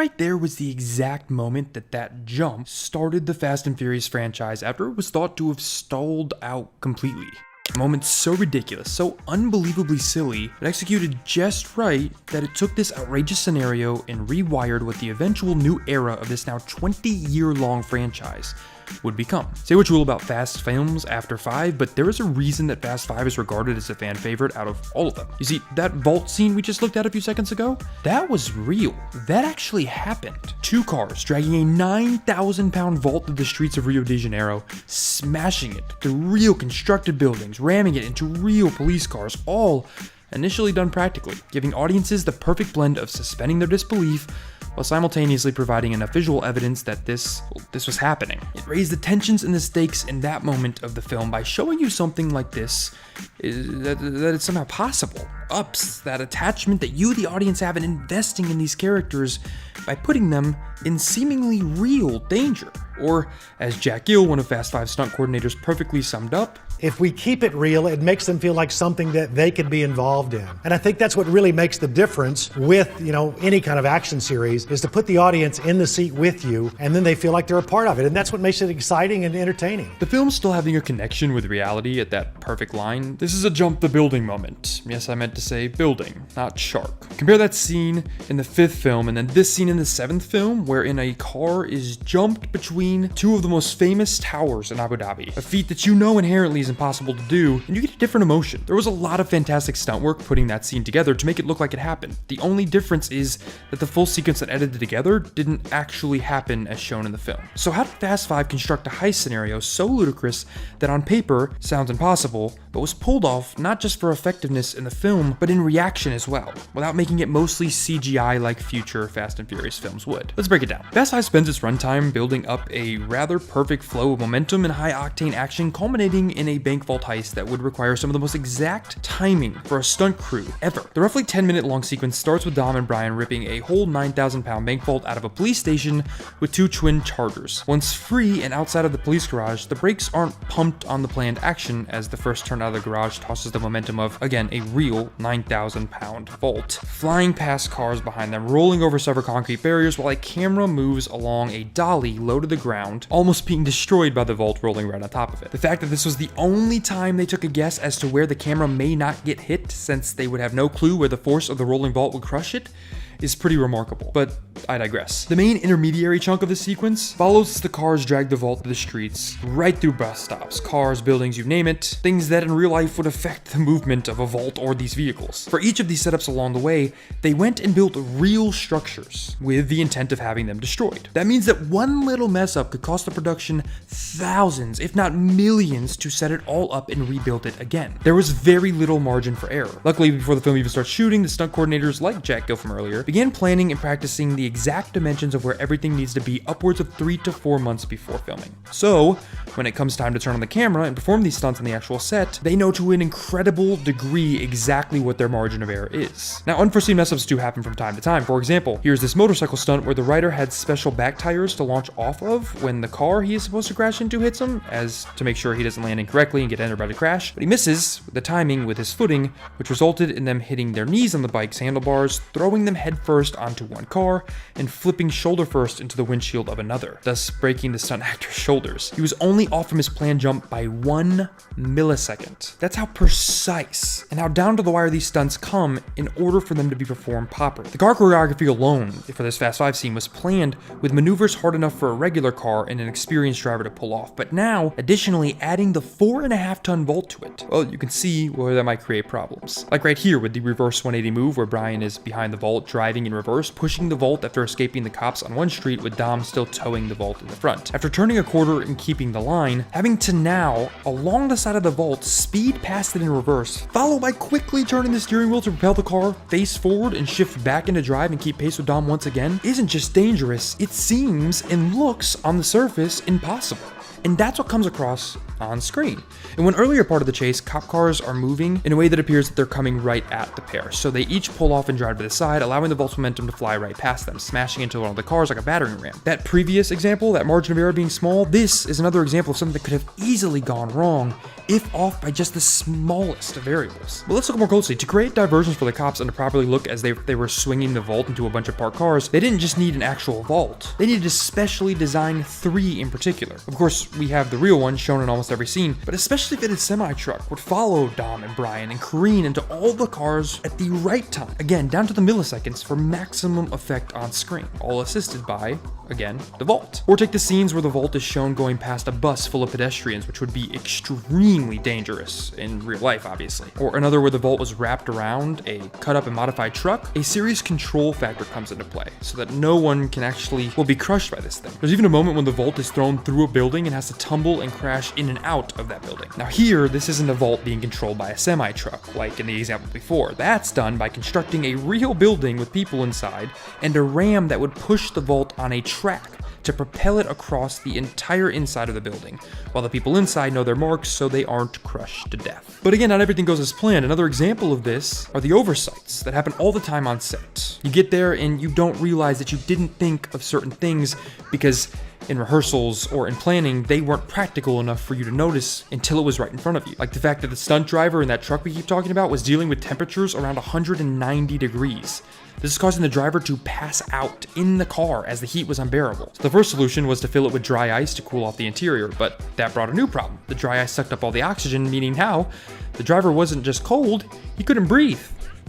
right there was the exact moment that jump started the Fast and Furious franchise after it was thought to have stalled out completely. A moment so ridiculous, so unbelievably silly, but executed just right that it took this outrageous scenario and rewired what the eventual new era of this now 20-year-long franchise would become. Say what you will about Fast films after 5, but there is a reason that Fast 5 is regarded as a fan favorite out of all of them. You see, that vault scene we just looked at a few seconds ago, that was real. That actually happened. 2 cars dragging a 9,000-pound vault through the streets of Rio de Janeiro, smashing it through real constructed buildings, ramming it into real police cars, all initially done practically, giving audiences the perfect blend of suspending their disbelief while simultaneously providing enough visual evidence that this was happening. It raised the tensions and the stakes in that moment of the film by showing you something like this, that it's somehow possible. Ups that attachment that you, the audience, have in investing in these characters by putting them in seemingly real danger. Or, as Jack Gill, one of Fast 5's stunt coordinators, perfectly summed up, if we keep it real, it makes them feel like something that they could be involved in. And I think that's what really makes the difference with, any kind of action series, is to put the audience in the seat with you, and then they feel like they're a part of it. And that's what makes it exciting and entertaining. The film's still having a connection with reality at that perfect line. This is a jump the building moment. Yes, I meant to say building, not shark. Compare that scene in the 5th film and then this scene in the 7th film, wherein a car is jumped between 2 of the most famous towers in Abu Dhabi. A feat that inherently is impossible to do, and you get a different emotion. There was a lot of fantastic stunt work putting that scene together to make it look like it happened. The only difference is that the full sequence that edited together didn't actually happen as shown in the film. So how did Fast 5 construct a heist scenario so ludicrous that on paper sounds impossible, but was pulled off not just for effectiveness in the film, but in reaction as well, without making it mostly CGI like future Fast and Furious films would? Let's break it down. Fast 5 spends its runtime building up a rather perfect flow of momentum and high-octane action, culminating in a bank vault heist that would require some of the most exact timing for a stunt crew ever. The roughly 10-minute long sequence starts with Dom and Brian ripping a whole 9,000-pound bank vault out of a police station with 2 twin Chargers. Once free and outside of the police garage, the brakes aren't pumped on the planned action as the first turn out of the garage tosses the momentum of, again, a real 9,000-pound vault, flying past cars behind them, rolling over several concrete barriers while a camera moves along a dolly low to the ground, almost being destroyed by the vault rolling right on top of it. The fact that this was the only time they took a guess as to where the camera may not get hit, since they would have no clue where the force of the rolling vault would crush it, is pretty remarkable, but I digress. The main intermediary chunk of the sequence follows as the cars drag the vault to the streets, right through bus stops, cars, buildings, you name it, things that in real life would affect the movement of a vault or these vehicles. For each of these setups along the way, they went and built real structures with the intent of having them destroyed. That means that one little mess up could cost the production thousands, if not millions, to set it all up and rebuild it again. There was very little margin for error. Luckily, before the film even starts shooting, the stunt coordinators, like Jack Gill from earlier, began planning and practicing the exact dimensions of where everything needs to be upwards of 3 to 4 months before filming. So, when it comes time to turn on the camera and perform these stunts on the actual set, they know to an incredible degree exactly what their margin of error is. Now, unforeseen mess-ups do happen from time to time. For example, here's this motorcycle stunt where the rider had special back tires to launch off of when the car he is supposed to crash into hits him, as to make sure he doesn't land incorrectly and get entered by the crash, but he misses the timing with his footing, which resulted in them hitting their knees on the bike's handlebars, throwing them headfirst onto one car, and flipping shoulder first into the windshield of another, thus breaking the stunt actor's shoulders. He was only off from his planned jump by 1 millisecond. That's how precise and how down to the wire these stunts come in order for them to be performed properly. The car choreography alone for this Fast 5 scene was planned with maneuvers hard enough for a regular car and an experienced driver to pull off, but now, additionally, adding the 4.5-ton vault to it, well, you can see where that might create problems. Like right here with the reverse 180 move where Brian is behind the vault driving in reverse, pushing the vault after escaping the cops on one street with Dom still towing the vault in the front. After turning a quarter and keeping the line, having to now, along the side of the vault, speed past it in reverse, followed by quickly turning the steering wheel to propel the car face forward and shift back into drive and keep pace with Dom once again, isn't just dangerous, it seems and looks on the surface impossible. And that's what comes across on screen. In one earlier part of the chase, cop cars are moving in a way that appears that they're coming right at the pair, so they each pull off and drive to the side, allowing the vault's momentum to fly right past them, smashing into one of the cars like a battering ram. That previous example, that margin of error being small, this is another example of something that could have easily gone wrong if off by just the smallest of variables. But let's look more closely. To create diversions for the cops and to properly look as they were swinging the vault into a bunch of parked cars, they didn't just need an actual vault. They needed to specially design 3 in particular. Of course, we have the real one shown in almost every scene, but especially fitted semi-truck would follow Dom and Brian and careen into all the cars at the right time. Again, down to the milliseconds for maximum effect on screen, all assisted by, again, the vault. Or take the scenes where the vault is shown going past a bus full of pedestrians, which would be extremely dangerous in real life, obviously. Or another where the vault was wrapped around a cut up and modified truck. A serious control factor comes into play so that no one can actually, be crushed by this thing. There's even a moment when the vault is thrown through a building and has to tumble and crash in and out of that building. Now here, this isn't a vault being controlled by a semi-truck, like in the example before. That's done by constructing a real building with people inside and a ram that would push the vault on a track to propel it across the entire inside of the building, while the people inside know their marks so they aren't crushed to death. But again, not everything goes as planned. Another example of this are the oversights that happen all the time on set. You get there and you don't realize that you didn't think of certain things because in rehearsals or in planning, they weren't practical enough for you to notice until it was right in front of you. Like the fact that the stunt driver in that truck we keep talking about was dealing with temperatures around 190 degrees. This is causing the driver to pass out in the car as the heat was unbearable. So the first solution was to fill it with dry ice to cool off the interior, but that brought a new problem. The dry ice sucked up all the oxygen, meaning now the driver wasn't just cold, he couldn't breathe.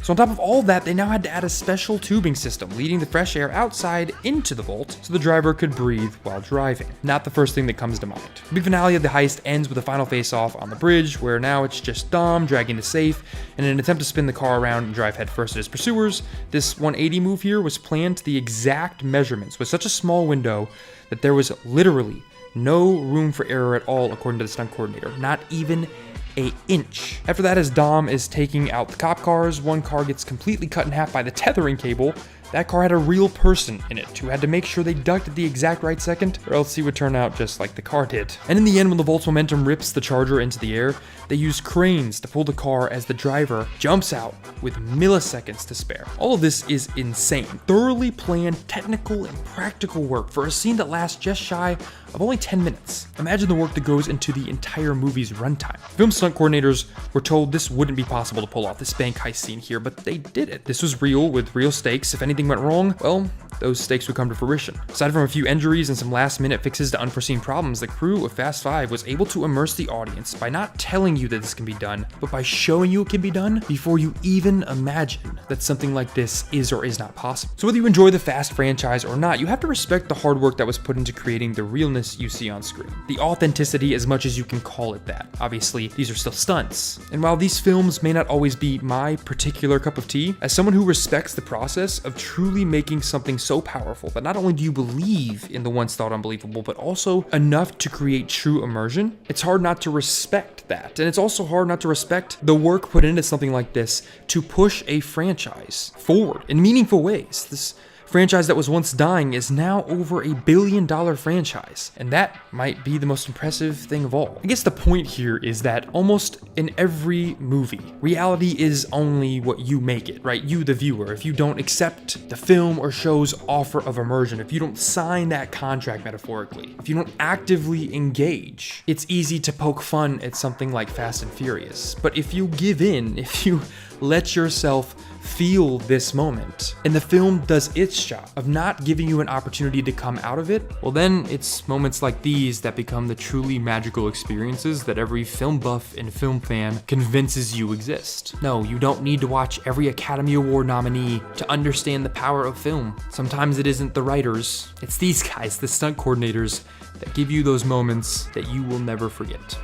So on top of all that, they now had to add a special tubing system, leading the fresh air outside into the vault so the driver could breathe while driving. Not the first thing that comes to mind. The big finale of the heist ends with a final face-off on the bridge, where now it's just Dom dragging the safe in an attempt to spin the car around and drive headfirst at his pursuers. This 180 move here was planned to the exact measurements with such a small window that there was literally no room for error at all, according to the stunt coordinator. Not even an inch. After that, as Dom is taking out the cop cars, one car gets completely cut in half by the tethering cable. That car had a real person in it who had to make sure they ducked at the exact right second, or else he would turn out just like the car did. And in the end, when the vault's momentum rips the Charger into the air, they use cranes to pull the car as the driver jumps out with milliseconds to spare. All of this is insane. Thoroughly planned, technical, and practical work for a scene that lasts just shy of only 10 minutes. Imagine the work that goes into the entire movie's runtime. Film stunt coordinators were told this wouldn't be possible to pull off this bank heist scene here, but they did it. This was real with real stakes. If anything went wrong, well, those stakes would come to fruition. Aside from a few injuries and some last-minute fixes to unforeseen problems, the crew of Fast 5 was able to immerse the audience by not telling you that this can be done, but by showing you it can be done before you even imagine that something like this is or is not possible. So whether you enjoy the Fast franchise or not, you have to respect the hard work that was put into creating the realness you see on screen. The authenticity, as much as you can call it that. Obviously, these are still stunts. And while these films may not always be my particular cup of tea, as someone who respects the process of truly making something so powerful that not only do you believe in the once thought unbelievable, but also enough to create true immersion, it's hard not to respect that. And it's also hard not to respect the work put into something like this to push a franchise forward in meaningful ways. This franchise that was once dying is now over $1 billion franchise, and that might be the most impressive thing of all. I guess the point here is that almost in every movie, reality is only what you make it, right? You, the viewer. If you don't accept the film or show's offer of immersion, if you don't sign that contract metaphorically, if you don't actively engage, it's easy to poke fun at something like Fast and Furious. But if you give in, if you let yourself feel this moment, and the film does its job of not giving you an opportunity to come out of it, well then it's moments like these that become the truly magical experiences that every film buff and film fan convinces you exist. No, you don't need to watch every Academy Award nominee to understand the power of film. Sometimes it isn't the writers, it's these guys, the stunt coordinators, that give you those moments that you will never forget.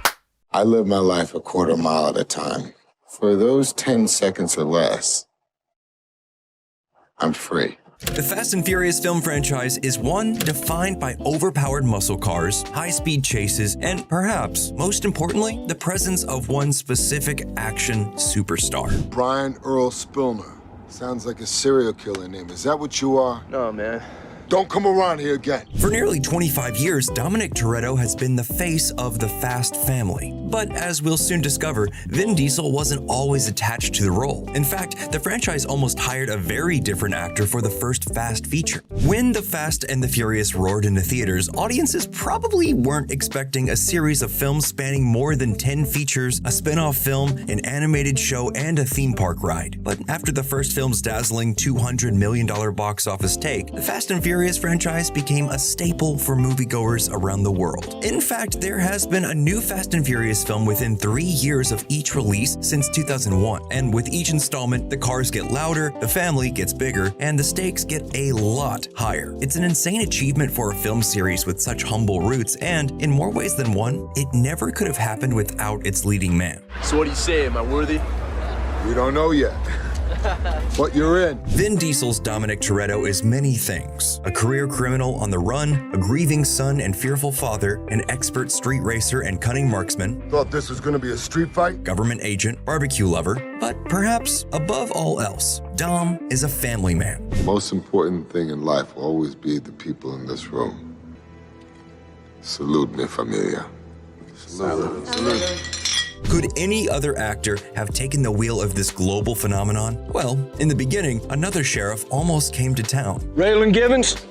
I live my life a quarter mile at a time. For those 10 seconds or less, I'm free. The Fast and Furious film franchise is one defined by overpowered muscle cars, high-speed chases, and perhaps, most importantly, the presence of one specific action superstar. Brian Earl Spillner. Sounds like a serial killer name. Is that what you are? No, man. Don't come around here again. For nearly 25 years, Dominic Toretto has been the face of the Fast family. But as we'll soon discover, Vin Diesel wasn't always attached to the role. In fact, the franchise almost hired a very different actor for the first Fast feature. When The Fast and the Furious roared into theaters, audiences probably weren't expecting a series of films spanning more than 10 features, a spin-off film, an animated show, and a theme park ride. But after the first film's dazzling $200 million box office take, the Fast and Furious franchise became a staple for moviegoers around the world. In fact, there has been a new Fast and Furious film within 3 years of each release since 2001, and with each installment, the cars get louder, the family gets bigger, and the stakes get a lot higher. It's an insane achievement for a film series with such humble roots, and in more ways than one, it never could have happened without its leading man. So what do you say, am I worthy? We don't know yet. But you're in. Vin Diesel's Dominic Toretto is many things. A career criminal on the run, a grieving son and fearful father, an expert street racer and cunning marksman, Thought this was gonna be a street fight? government agent, barbecue lover, but perhaps above all else, Dom is a family man. The most important thing in life will always be the people in this room. Salute me, familia. Salute. Could any other actor have taken the wheel of this global phenomenon? Well, in the beginning, another sheriff almost came to town. Raylan Givens?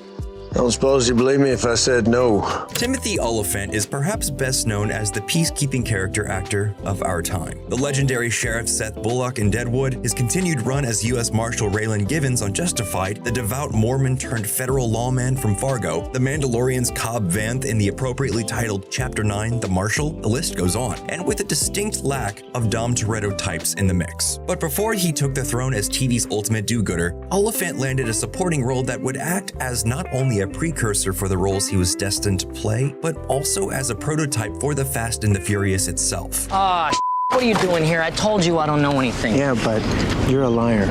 Don't suppose you believe me if I said no. Timothy Olyphant is perhaps best known as the peacekeeping character actor of our time. The legendary Sheriff Seth Bullock in Deadwood, his continued run as U.S. Marshal Raylan Givens on Justified, the devout Mormon turned federal lawman from Fargo, the Mandalorian's Cobb Vanth in the appropriately titled Chapter 9, The Marshal, the list goes on, and with a distinct lack of Dom Toretto types in the mix. But before he took the throne as TV's ultimate do-gooder, Olyphant landed a supporting role that would act as not only a precursor for the roles he was destined to play, but also as a prototype for the Fast and the Furious itself. What are you doing here? I told you I don't know anything. Yeah, but you're a liar.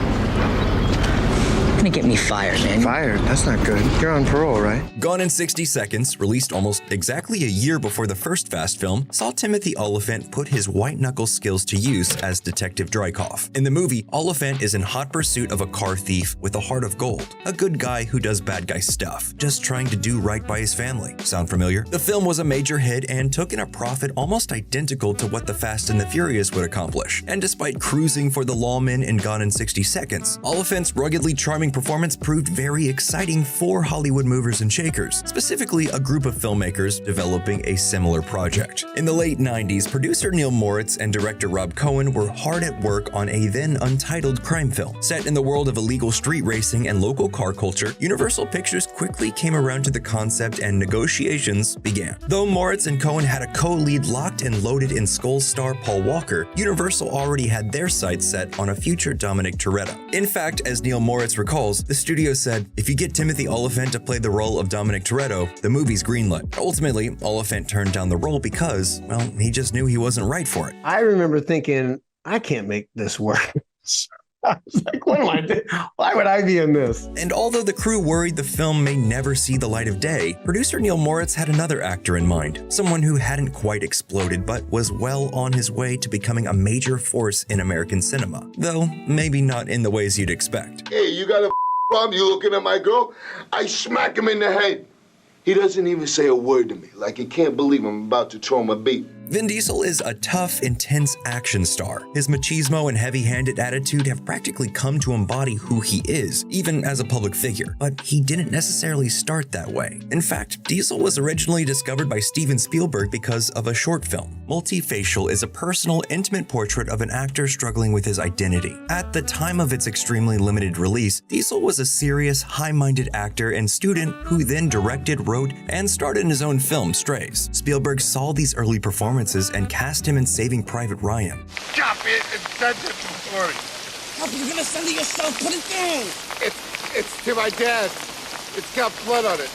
You're gonna get me fired, man. Fired? That's not good. You're on parole, right? Gone in 60 Seconds, released almost exactly a year before the first Fast film, saw Timothy Olyphant put his white-knuckle skills to use as Detective Drykoff. In the movie, Olyphant is in hot pursuit of a car thief with a heart of gold, a good guy who does bad guy stuff, just trying to do right by his family. Sound familiar? The film was a major hit and took in a profit almost identical to what the Fast and the Furious would accomplish. And despite cruising for the lawman in Gone in 60 Seconds, Olyphant's ruggedly charming performance proved very exciting for Hollywood movers and shakers, specifically a group of filmmakers developing a similar project. In the late 90s, producer Neil Moritz and director Rob Cohen were hard at work on a then untitled crime film. Set in the world of illegal street racing and local car culture, Universal Pictures quickly came around to the concept and negotiations began. Though Moritz and Cohen had a co-lead locked and loaded in Skull star Paul Walker, Universal already had their sights set on a future Dominic Toretto. In fact, as Neil Moritz recalls, the studio said, if you get Timothy Olyphant to play the role of Dominic Toretto, the movie's greenlit. Ultimately, Olyphant turned down the role because, well, he just knew he wasn't right for it. I remember thinking, I can't make this work. I was like, what am I doing? Why would I be in this? And although the crew worried the film may never see the light of day, producer Neil Moritz had another actor in mind, someone who hadn't quite exploded but was well on his way to becoming a major force in American cinema, though maybe not in the ways you'd expect. Hey, you got a problem? You looking at my girl? I smack him in the head. He doesn't even say a word to me, like he can't believe I'm about to throw him a beat. Vin Diesel is a tough, intense action star. His machismo and heavy-handed attitude have practically come to embody who he is, even as a public figure. But he didn't necessarily start that way. In fact, Diesel was originally discovered by Steven Spielberg because of a short film. Multifacial is a personal, intimate portrait of an actor struggling with his identity. At the time of its extremely limited release, Diesel was a serious, high-minded actor and student who then directed, wrote, and starred in his own film, Strays. Spielberg saw these early performances and cast him in Saving Private Ryan. Stop it and send it for me. How are you gonna send it yourself? Put it down! It's to my dad. It's got blood on it.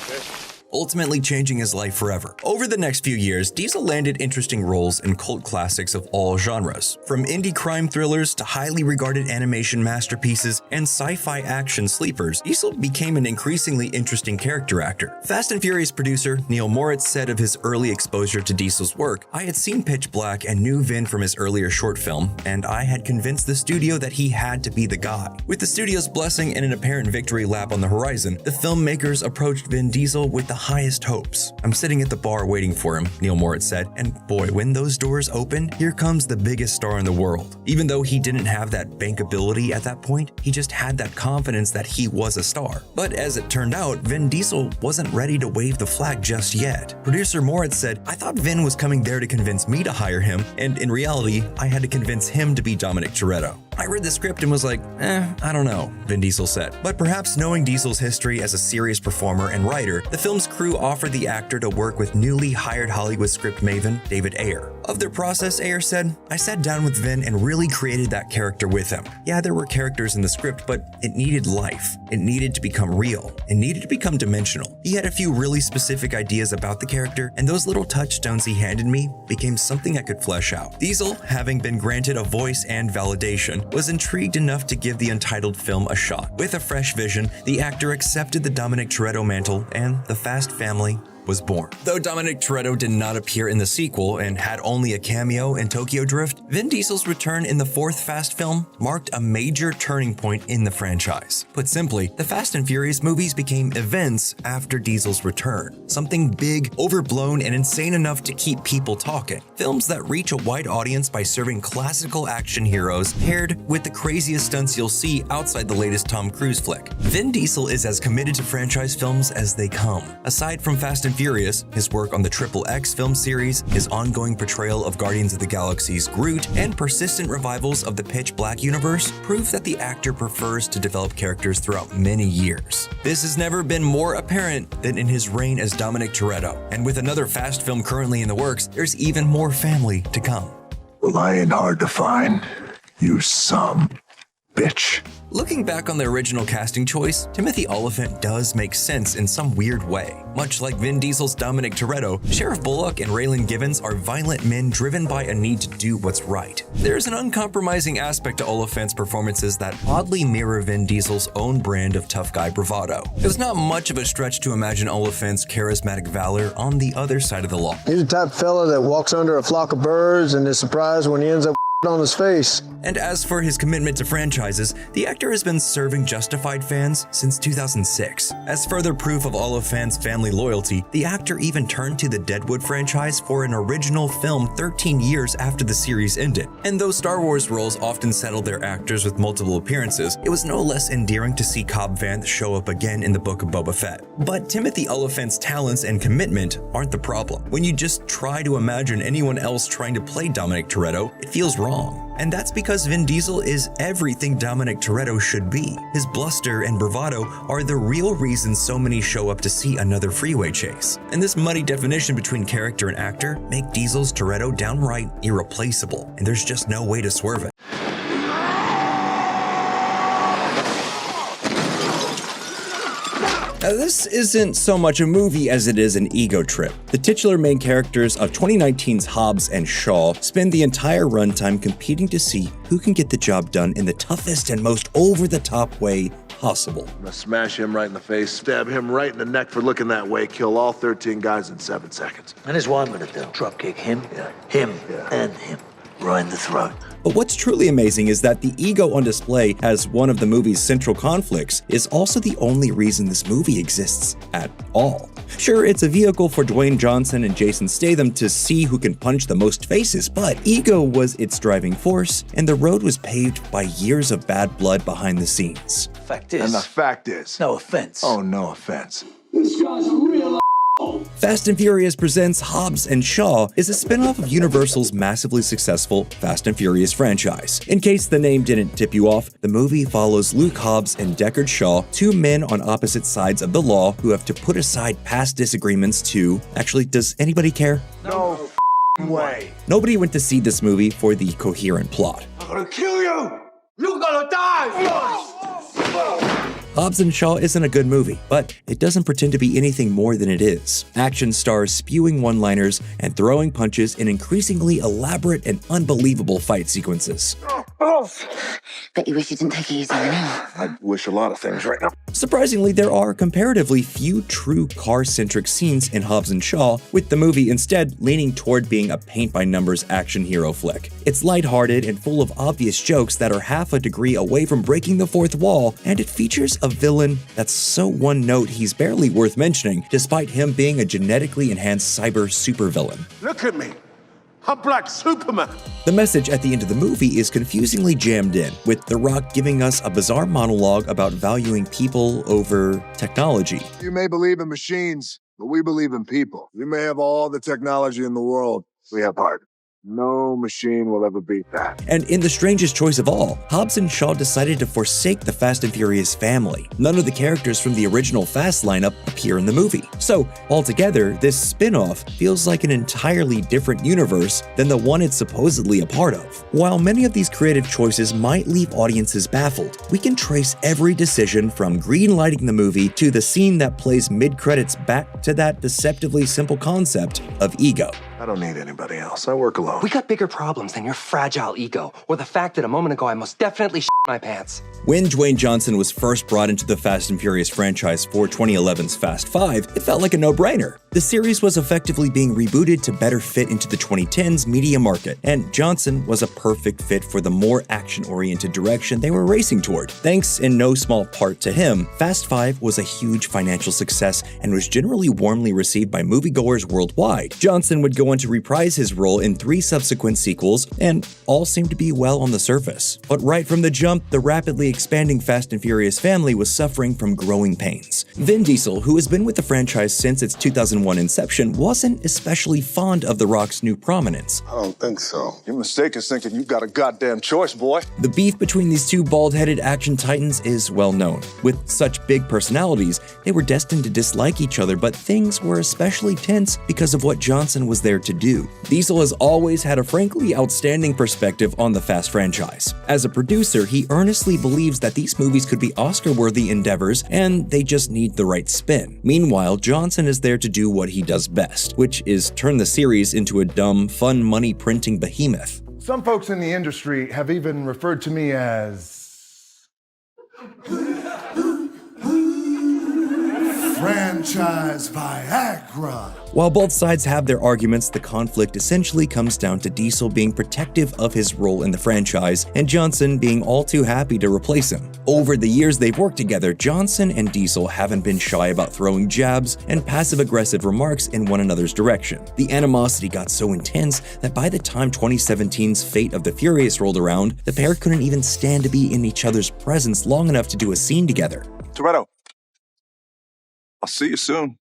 ultimately changing his life forever. Over the next few years, Diesel landed interesting roles in cult classics of all genres, from indie crime thrillers to highly regarded animation masterpieces and sci-fi action sleepers. Diesel became an increasingly interesting character actor. Fast and Furious producer Neil Moritz said of his early exposure to Diesel's work, "I had seen Pitch Black and knew Vin from his earlier short film, and I had convinced the studio that he had to be the guy." With the studio's blessing and an apparent victory lap on the horizon, the filmmakers approached Vin Diesel with the highest hopes. "I'm sitting at the bar waiting for him," Neil Moritz said, "and boy, when those doors opened, here comes the biggest star in the world." Even though he didn't have that bankability at that point, he just had that confidence that he was a star. But as it turned out, Vin Diesel wasn't ready to wave the flag just yet. Producer Moritz said, "I thought Vin was coming there to convince me to hire him, and in reality, I had to convince him to be Dominic Toretto. I read the script and was like, I don't know," Vin Diesel said. But perhaps knowing Diesel's history as a serious performer and writer, the film's crew offered the actor to work with newly hired Hollywood script maven David Ayer. Of their process, Ayer said, "I sat down with Vin and really created that character with him. Yeah, there were characters in the script, but it needed life. It needed to become real. It needed to become dimensional. He had a few really specific ideas about the character, and those little touchstones he handed me became something I could flesh out." Diesel, having been granted a voice and validation, was intrigued enough to give the untitled film a shot. With a fresh vision, the actor accepted the Dominic Toretto mantle, and the Fast family was born. Though Dominic Toretto did not appear in the sequel and had only a cameo in Tokyo Drift, Vin Diesel's return in the fourth Fast film marked a major turning point in the franchise. Put simply, the Fast and Furious movies became events after Diesel's return. Something big, overblown, and insane enough to keep people talking. Films that reach a wide audience by serving classical action heroes paired with the craziest stunts you'll see outside the latest Tom Cruise flick. Vin Diesel is as committed to franchise films as they come. Aside from Fast and Furious, his work on the XXX film series, his ongoing portrayal of Guardians of the Galaxy's Groot, and persistent revivals of the Pitch Black universe prove that the actor prefers to develop characters throughout many years. This has never been more apparent than in his reign as Dominic Toretto, and with another Fast film currently in the works, there's even more family to come. Well, I ain't hard to find, you some bitch. Looking back on the original casting choice, Timothy Olyphant does make sense in some weird way. Much like Vin Diesel's Dominic Toretto, Sheriff Bullock and Raylan Givens are violent men driven by a need to do what's right. There's an uncompromising aspect to Olyphant's performances that oddly mirror Vin Diesel's own brand of tough guy bravado. It's not much of a stretch to imagine Olyphant's charismatic valor on the other side of the law. He's the type of fella that walks under a flock of birds and is surprised when he ends up on his face. And as for his commitment to franchises, the actor has been serving Justified fans since 2006. As further proof of Olyphant's family loyalty, the actor even turned to the Deadwood franchise for an original film 13 years after the series ended. And though Star Wars roles often settled their actors with multiple appearances, it was no less endearing to see Cobb Vanth show up again in the Book of Boba Fett. But Timothy Olyphant's talents and commitment aren't the problem. When you just try to imagine anyone else trying to play Dominic Toretto, it feels wrong. And that's because Vin Diesel is everything Dominic Toretto should be. His bluster and bravado are the real reason so many show up to see another freeway chase. And this muddy definition between character and actor make Diesel's Toretto downright irreplaceable, and there's just no way to swerve it. Now, this isn't so much a movie as it is an ego trip. The titular main characters of 2019's Hobbs and Shaw spend the entire runtime competing to see who can get the job done in the toughest and most over-the-top way possible. I'm gonna smash him right in the face, stab him right in the neck for looking that way, kill all 13 guys in 7 seconds. And here's what I'm gonna do. Drop kick him, and him. Right in the throat. But what's truly amazing is that the ego on display as one of the movie's central conflicts is also the only reason this movie exists at all. Sure, it's a vehicle for Dwayne Johnson and Jason Statham to see who can punch the most faces, but ego was its driving force, and the road was paved by years of bad blood behind the scenes. Fact is. And the fact is. No offense. Oh, no offense. This guy's a real Fast and Furious Presents Hobbs and Shaw is a spin-off of Universal's massively successful Fast and Furious franchise. In case the name didn't tip you off, the movie follows Luke Hobbs and Deckard Shaw, two men on opposite sides of the law who have to put aside past disagreements to... Actually, does anybody care? No way. Nobody went to see this movie for the coherent plot. I'm gonna kill you! You're gonna die! Hobbs & Shaw isn't a good movie, but it doesn't pretend to be anything more than it is. Action stars spewing one-liners and throwing punches in increasingly elaborate and unbelievable fight sequences. Bet you wish you didn't take it easy now. I wish a lot of things right now. Surprisingly, there are comparatively few true car-centric scenes in Hobbs & Shaw, with the movie instead leaning toward being a paint-by-numbers action hero flick. It's lighthearted and full of obvious jokes that are half a degree away from breaking the fourth wall, and it features a villain that's so one-note he's barely worth mentioning, despite him being a genetically enhanced cyber supervillain. Look at me. I'm Black Superman. The message at the end of the movie is confusingly jammed in, with The Rock giving us a bizarre monologue about valuing people over technology. You may believe in machines, but we believe in people. You may have all the technology in the world. We have heart. No machine will ever beat that. And in the strangest choice of all, Hobbs & Shaw decided to forsake the Fast and Furious family. None of the characters from the original Fast lineup appear in the movie. So, altogether, this spin-off feels like an entirely different universe than the one it's supposedly a part of. While many of these creative choices might leave audiences baffled, we can trace every decision from green-lighting the movie to the scene that plays mid-credits back to that deceptively simple concept of ego. I don't need anybody else. I work alone. We got bigger problems than your fragile ego, or the fact that a moment ago I most definitely shit my pants. When Dwayne Johnson was first brought into the Fast and Furious franchise for 2011's Fast 5, it felt like a no-brainer. The series was effectively being rebooted to better fit into the 2010s media market, and Johnson was a perfect fit for the more action-oriented direction they were racing toward. Thanks in no small part to him, Fast 5 was a huge financial success and was generally warmly received by moviegoers worldwide. Johnson would go on to reprise his role in 3 subsequent sequels, and all seemed to be well on the surface. But right from the jump, the rapidly expanding Fast and Furious family was suffering from growing pains. Vin Diesel, who has been with the franchise since its 2001 inception, wasn't especially fond of The Rock's new prominence. I don't think so. Your mistake is thinking you got a goddamn choice, boy. The beef between these two bald-headed action titans is well known. With such big personalities, they were destined to dislike each other, but things were especially tense because of what Johnson was there to do. Diesel has always had a frankly outstanding perspective on the Fast franchise. As a producer, he earnestly believes that these movies could be Oscar-worthy endeavors, and they just need the right spin. Meanwhile, Johnson is there to do what he does best, which is turn the series into a dumb, fun money-printing behemoth. Some folks in the industry have even referred to me as franchise Viagra. While both sides have their arguments, the conflict essentially comes down to Diesel being protective of his role in the franchise and Johnson being all too happy to replace him. Over the years they've worked together, Johnson and Diesel haven't been shy about throwing jabs and passive-aggressive remarks in one another's direction. The animosity got so intense that by the time 2017's Fate of the Furious rolled around, the pair couldn't even stand to be in each other's presence long enough to do a scene together. Toretto, I'll see you soon.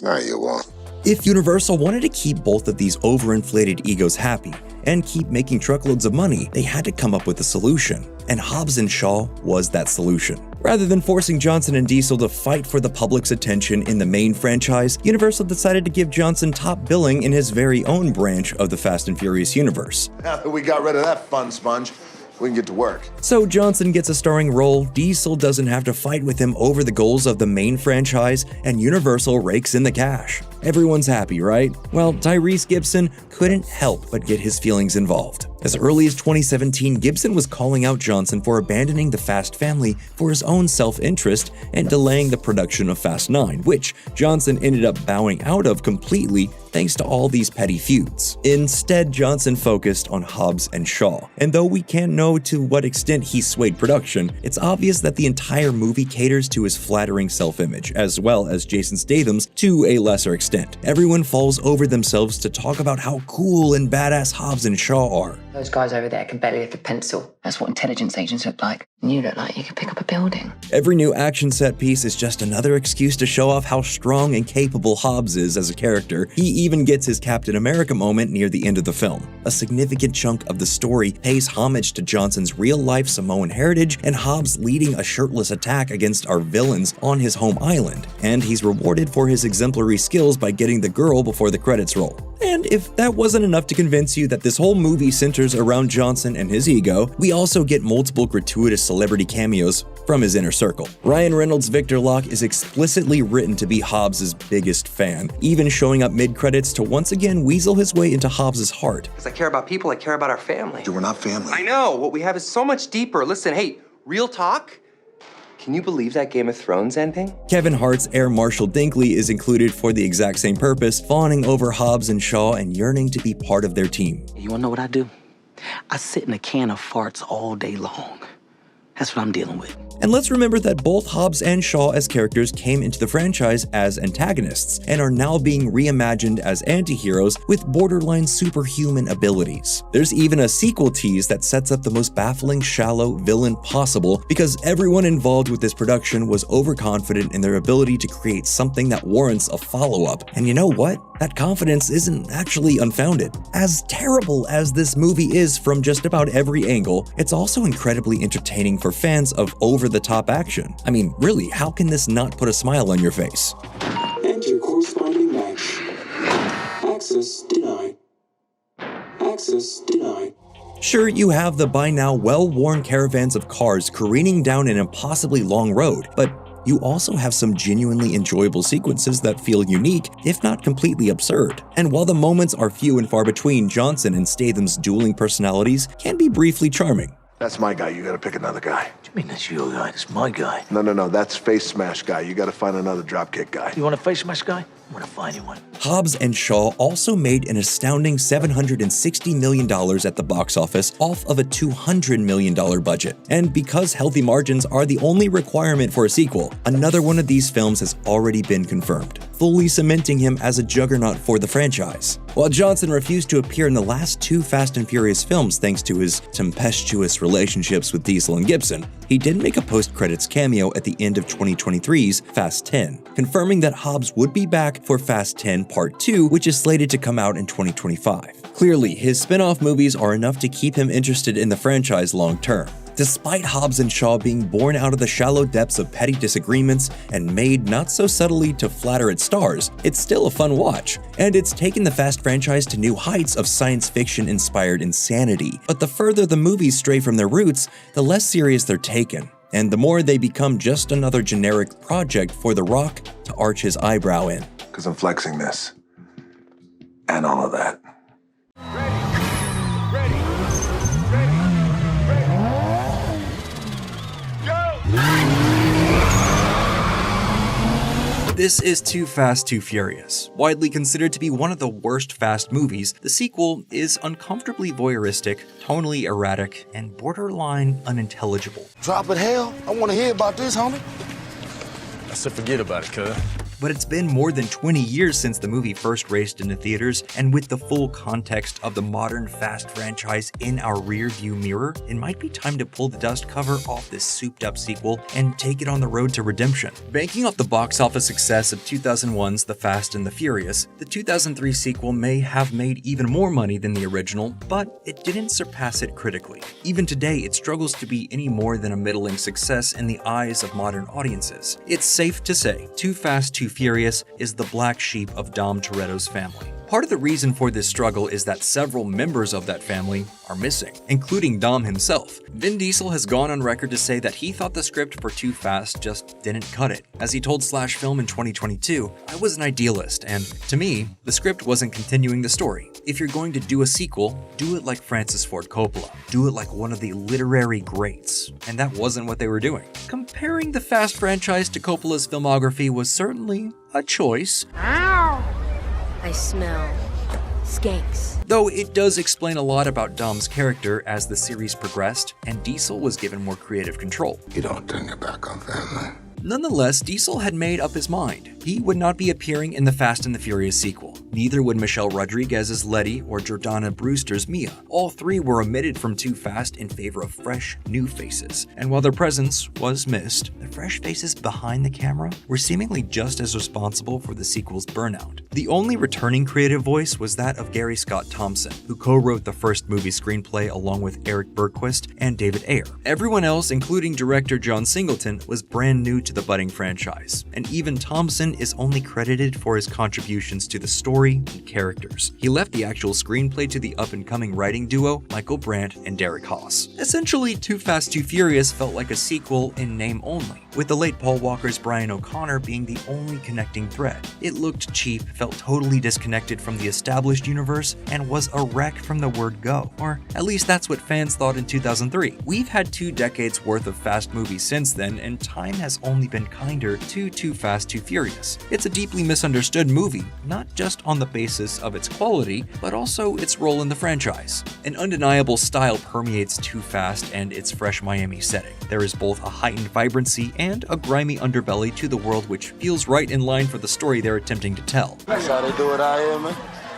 No, you won't. If Universal wanted to keep both of these overinflated egos happy and keep making truckloads of money, they had to come up with a solution. And Hobbs & Shaw was that solution. Rather than forcing Johnson and Diesel to fight for the public's attention in the main franchise, Universal decided to give Johnson top billing in his very own branch of the Fast and Furious universe. Now that we got rid of that fun sponge, we can get to work. So Johnson gets a starring role, Diesel doesn't have to fight with him over the goals of the main franchise, and Universal rakes in the cash. Everyone's happy, right? Well, Tyrese Gibson couldn't help but get his feelings involved. As early as 2017, Gibson was calling out Johnson for abandoning the Fast family for his own self-interest and delaying the production of Fast 9, which Johnson ended up bowing out of completely thanks to all these petty feuds. Instead, Johnson focused on Hobbs & Shaw, and though we can't know to what extent he swayed production, it's obvious that the entire movie caters to his flattering self-image, as well as Jason Statham's to a lesser extent. Everyone falls over themselves to talk about how cool and badass Hobbs & Shaw are. Those guys over there can barely lift a pencil. That's what intelligence agents look like. And you look like you could pick up a building. Every new action set piece is just another excuse to show off how strong and capable Hobbs is as a character. He even gets his Captain America moment near the end of the film. A significant chunk of the story pays homage to Johnson's real-life Samoan heritage and Hobbs leading a shirtless attack against our villains on his home island. And he's rewarded for his exemplary skills by getting the girl before the credits roll. And if that wasn't enough to convince you that this whole movie centers around Johnson and his ego, we We also get multiple gratuitous celebrity cameos from his inner circle. Ryan Reynolds' Victor Locke is explicitly written to be Hobbs' biggest fan, even showing up mid-credits to once again weasel his way into Hobbs' heart. Because I care about people, I care about our family. We're not family. I know, what we have is so much deeper. Listen, hey, real talk? Can you believe that Game of Thrones ending? Kevin Hart's Air Marshal Dinkley is included for the exact same purpose, fawning over Hobbs and Shaw and yearning to be part of their team. You wanna know what I do? I sit in a can of farts all day long. That's what I'm dealing with. And let's remember that both Hobbs and Shaw as characters came into the franchise as antagonists and are now being reimagined as anti-heroes with borderline superhuman abilities. There's even a sequel tease that sets up the most baffling, shallow villain possible because everyone involved with this production was overconfident in their ability to create something that warrants a follow-up. And you know what? That confidence isn't actually unfounded. As terrible as this movie is from just about every angle, it's also incredibly entertaining for fans of over-the-top action. I mean, really, how can this not put a smile on your face? Enter corresponding match. Access denied. Access denied. Sure, you have the by now well-worn caravans of cars careening down an impossibly long road, but you also have some genuinely enjoyable sequences that feel unique, if not completely absurd. And while the moments are few and far between, Johnson and Statham's dueling personalities can be briefly charming. That's my guy. You gotta pick another guy. What do you mean that's your guy? That's my guy. No. That's face smash guy. You gotta find another dropkick guy. You want a face smash guy? I'm gonna find you one. Hobbs and Shaw also made an astounding $760 million at the box office off of a $200 million budget. And because healthy margins are the only requirement for a sequel, another one of these films has already been confirmed, fully cementing him as a juggernaut for the franchise. While Johnson refused to appear in the last two Fast and Furious films thanks to his tempestuous relationships with Diesel and Gibson, he did make a post-credits cameo at the end of 2023's Fast 10, confirming that Hobbs would be back for Fast 10 Part 2, which is slated to come out in 2025. Clearly, his spin-off movies are enough to keep him interested in the franchise long-term. Despite Hobbs and Shaw being born out of the shallow depths of petty disagreements and made not so subtly to flatter its stars, it's still a fun watch, and it's taken the Fast franchise to new heights of science fiction-inspired insanity. But the further the movies stray from their roots, the less serious they're taken, and the more they become just another generic project for The Rock to arch his eyebrow in. Because I'm flexing this. And all of that. This is Too Fast, Too Furious. Widely considered to be one of the worst Fast movies, the sequel is uncomfortably voyeuristic, tonally erratic, and borderline unintelligible. Drop it, hell. I want to hear about this, homie. I said forget about it, cuz. But it's been more than 20 years since the movie first raced into theaters, and with the full context of the modern Fast franchise in our rearview mirror, it might be time to pull the dust cover off this souped-up sequel and take it on the road to redemption. Banking off the box office success of 2001's The Fast and the Furious, the 2003 sequel may have made even more money than the original, but it didn't surpass it critically. Even today, it struggles to be any more than a middling success in the eyes of modern audiences. It's safe to say, Too Fast, Too Furious is the black sheep of Dom Toretto's family. Part of the reason for this struggle is that several members of that family are missing, including Dom himself. Vin Diesel has gone on record to say that he thought the script for Too Fast just didn't cut it. As he told Slash Film in 2022, "I was an idealist, and to me, the script wasn't continuing the story. If you're going to do a sequel, do it like Francis Ford Coppola. Do it like one of the literary greats." And that wasn't what they were doing. Comparing the Fast franchise to Coppola's filmography was certainly a choice. Ow! I smell skanks. Though it does explain a lot about Dom's character as the series progressed, and Diesel was given more creative control. You don't turn your back on family. Nonetheless, Diesel had made up his mind. He would not be appearing in the Fast and the Furious sequel. Neither would Michelle Rodriguez's Letty or Jordana Brewster's Mia. All three were omitted from Too Fast in favor of fresh, new faces. And while their presence was missed, the fresh faces behind the camera were seemingly just as responsible for the sequel's burnout. The only returning creative voice was that of Gary Scott Thompson, who co-wrote the first movie screenplay along with Eric Berquist and David Ayer. Everyone else, including director John Singleton, was brand new to the budding franchise, and even Thompson Gibson is only credited for his contributions to the story and characters. He left the actual screenplay to the up-and-coming writing duo Michael Brandt and Derek Haas. Essentially, Too Fast, Too Furious felt like a sequel in name only, with the late Paul Walker's Brian O'Connor being the only connecting thread. It looked cheap, felt totally disconnected from the established universe, and was a wreck from the word go. Or at least that's what fans thought in 2003. We've had 2 decades worth of Fast movies since then, and time has only been kinder to Too Fast, Too Furious. It's a deeply misunderstood movie, not just on the basis of its quality, but also its role in the franchise. An undeniable style permeates Too Fast and its fresh Miami setting. There is both a heightened vibrancy and a grimy underbelly to the world which feels right in line for the story they're attempting to tell. That's how they do it out here, man.